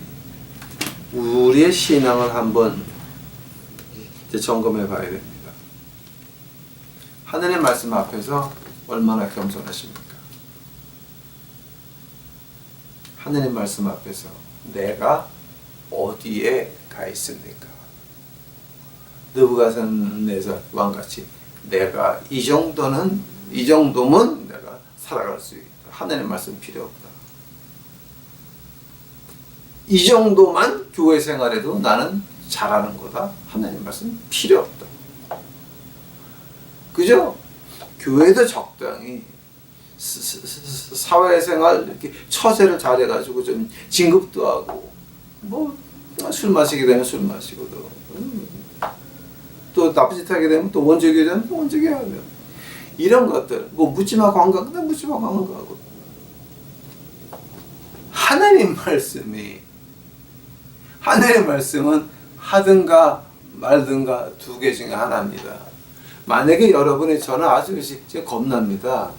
신앙을 한번 이제 점검해 봐야 됩니다. 하늘의 말씀 앞에서 얼마나 겸손하십니까? 하늘의 말씀 앞에서 내가 어디에 가 있습니까? 느부갓네살 왕같이 내가 이 정도면 내가 살아갈 수 있다. 하나님의 말씀 필요 없다. 이 정도만 교회 생활에도 나는 잘하는 거다. 하나님 말씀 필요 없다. 그죠? 교회도 적당히 사회생활 이렇게 처세를 잘해가지고 좀 진급도 하고 뭐 술 마시게 되면 술 마시고 또 나쁜 짓 하게 되면 또 원적이 되면 또 원적이 하고 이런 것들 뭐 묻지마 관광 그냥 묻지마 관광하고 하나님 말씀은 하든가 말든가 두 개 중에 하나입니다. 만약에 여러분이 저는 아주 진짜 겁납니다.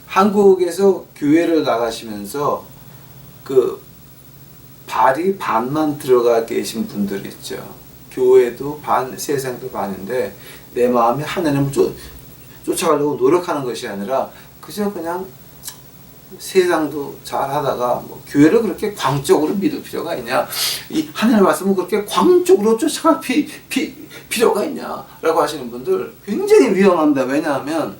한국에서 교회를 나가시면서 그 발이 반만 들어가 계신 분들 있죠. 교회도 반, 세상도 반인데 내 마음이 하나님을 쫓아가려고 노력하는 것이 아니라 그저 그냥 세상도 잘 하다가 뭐 교회를 그렇게 광적으로 믿을 필요가 있냐? 이 하나님의 말씀을 그렇게 광적으로 쫓아갈 필요가 있냐라고 하시는 분들 굉장히 위험합니다. 왜냐하면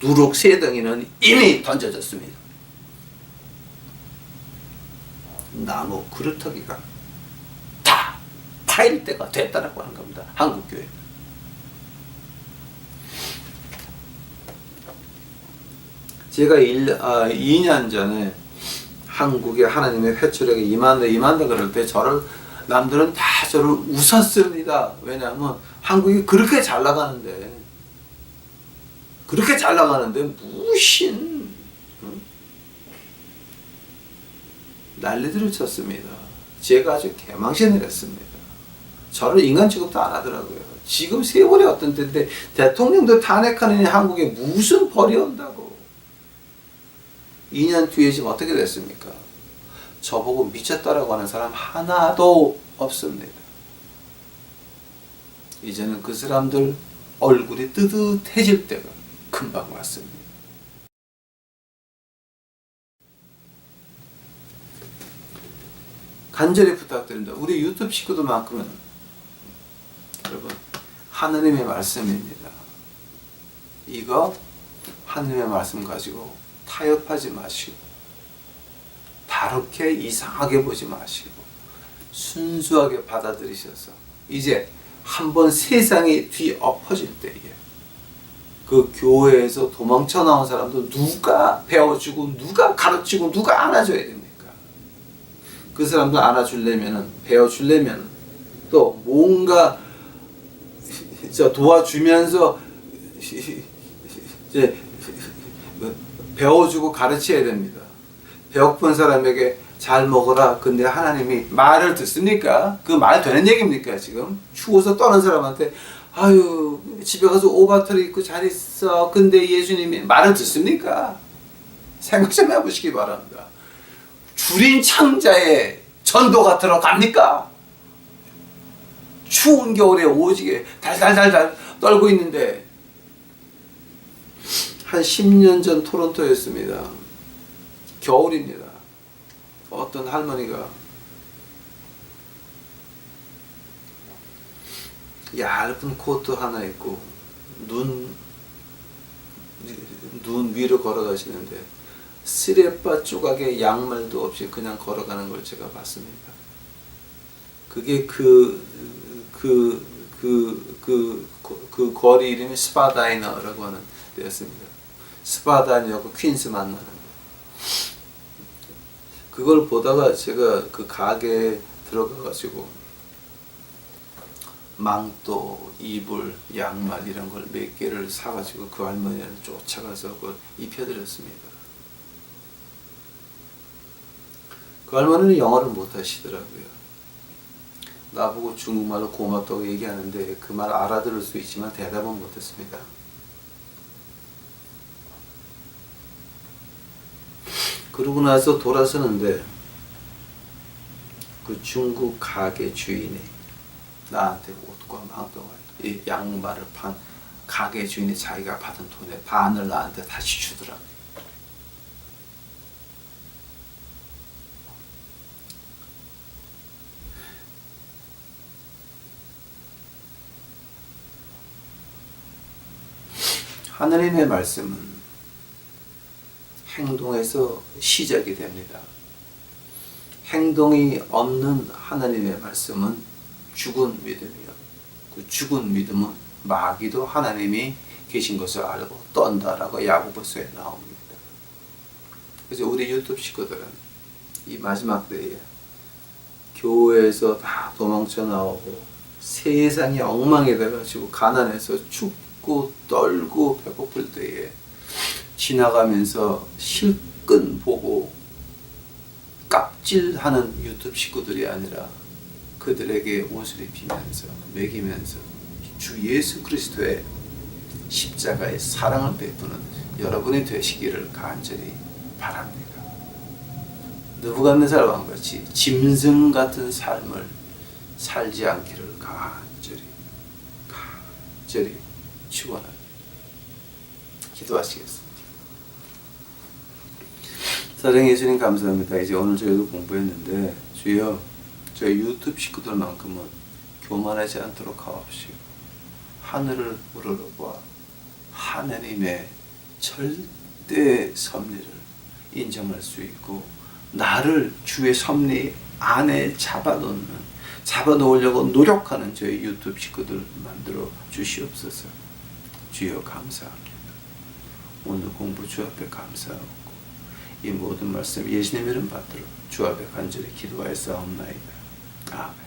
누룩 세 덩이는 이미 던져졌습니다. 나무 그루터기가 다 파일 때가 됐다라고 하는 겁니다. 한국 교회. 제가 2년 전에 한국에 하나님의 회초리가 임한다 그럴 때 남들은 다 저를 웃었습니다. 왜냐하면 한국이 그렇게 잘 나가는데 무신 난리들을 쳤습니다. 제가 아주 개망신을 했습니다. 저를 인간 취급도 안 하더라고요. 지금 세월이 어떤 때인데 대통령도 탄핵하느니 한국에 무슨 벌이 온다고. 2년 뒤에 지금 어떻게 됐습니까? 저보고 미쳤다라고 하는 사람 하나도 없습니다. 이제는 그 사람들 얼굴이 뜨뜻해질 때가 금방 왔습니다. 간절히 부탁드립니다. 우리 유튜브 식구들만큼은 여러분 하나님의 말씀입니다. 이거 하나님의 말씀 가지고 타협하지 마시고 다르게 이상하게 보지 마시고 순수하게 받아들이셔서 이제 한번 세상이 뒤엎어질 때에 그 교회에서 도망쳐 나온 사람도 누가 배워주고 누가 가르치고 누가 안아줘야 됩니까? 그 사람들 안아주려면 배워주려면 또 뭔가 도와주면서 이제 배워주고 가르쳐야 됩니다. 배고픈 사람에게 잘 먹어라. 근데 하나님이 말을 듣습니까? 그 말 되는 얘기입니까? 지금 추워서 떠는 사람한테 아유 집에 가서 오바트를 입고 잘 있어. 근데 예수님이 말을 듣습니까? 생각 좀 해보시기 바랍니다. 주린 창자에 전도가 들어갑니까? 추운 겨울에 오지게 달달달달 떨고 있는데 한 10년 전 토론토였습니다. 겨울입니다. 어떤 할머니가 얇은 코트 하나 입고 눈 위로 걸어가시는데 쓰레빠 조각의 양말도 없이 그냥 걸어가는 걸 제가 봤습니다. 그게 그 거리 이름이 스파다이너라고 하는 데였습니다. 스파다이너하고 퀸스 만나는 그걸 보다가 제가 그 가게에 들어가가지고 망토, 이불, 양말 이런 걸 몇 개를 사가지고 그 할머니를 쫓아가서 그걸 입혀드렸습니다. 그 할머니는 영어를 못하시더라고요. 나보고 중국말로 고맙다고 얘기하는데 그 말 알아들을 수 있지만 대답은 못했습니다. 그러고 나서 돌아서는데 그 중국 가게 주인이 나한테 옷과 망토와 이 양말을 판 가게 주인이 자기가 받은 돈의 반을 나한테 다시 주더라고요. 하나님의 말씀은 행동에서 시작이 됩니다. 행동이 없는 하나님의 말씀은 죽은 믿음이요. 그 죽은 믿음은 마귀도 하나님이 계신 것을 알고 떤다라고 야고보서에 나옵니다. 그래서 우리 유튜브 식구들은 이 마지막 때에 교회에서 다 도망쳐 나오고 세상이 엉망이 돼가지고 가난해서 죽고 떨고 배고플 때에 지나가면서 실끈 보고 깝질하는 유튜브 식구들이 아니라 그들에게 옷을 입히면서 먹이면서 주 예수 그리스도의 십자가의 사랑을 베푸는 여러분이 되시기를 간절히 바랍니다. 느부갓네살 왕같이 짐승 같은 삶을 살지 않기를 간절히 축원합니다. 기도하시겠습니다. 사랑해 예수님 감사합니다. 이제 오늘 저희도 공부했는데 주여 저희 유튜브 식구들만큼은 교만하지 않도록 하옵시고 하늘을 우러러봐 하나님의 절대 섭리를 인정할 수 있고 나를 주의 섭리 안에 잡아놓으려고 노력하는 저희 유튜브 식구들 만들어 주시옵소서. 주여 감사합니다. 오늘 공부 주 앞에 감사하고 이 모든 말씀 예수님 이름 받들어 주 앞에 간절히 기도하였사옵나이다. 아멘.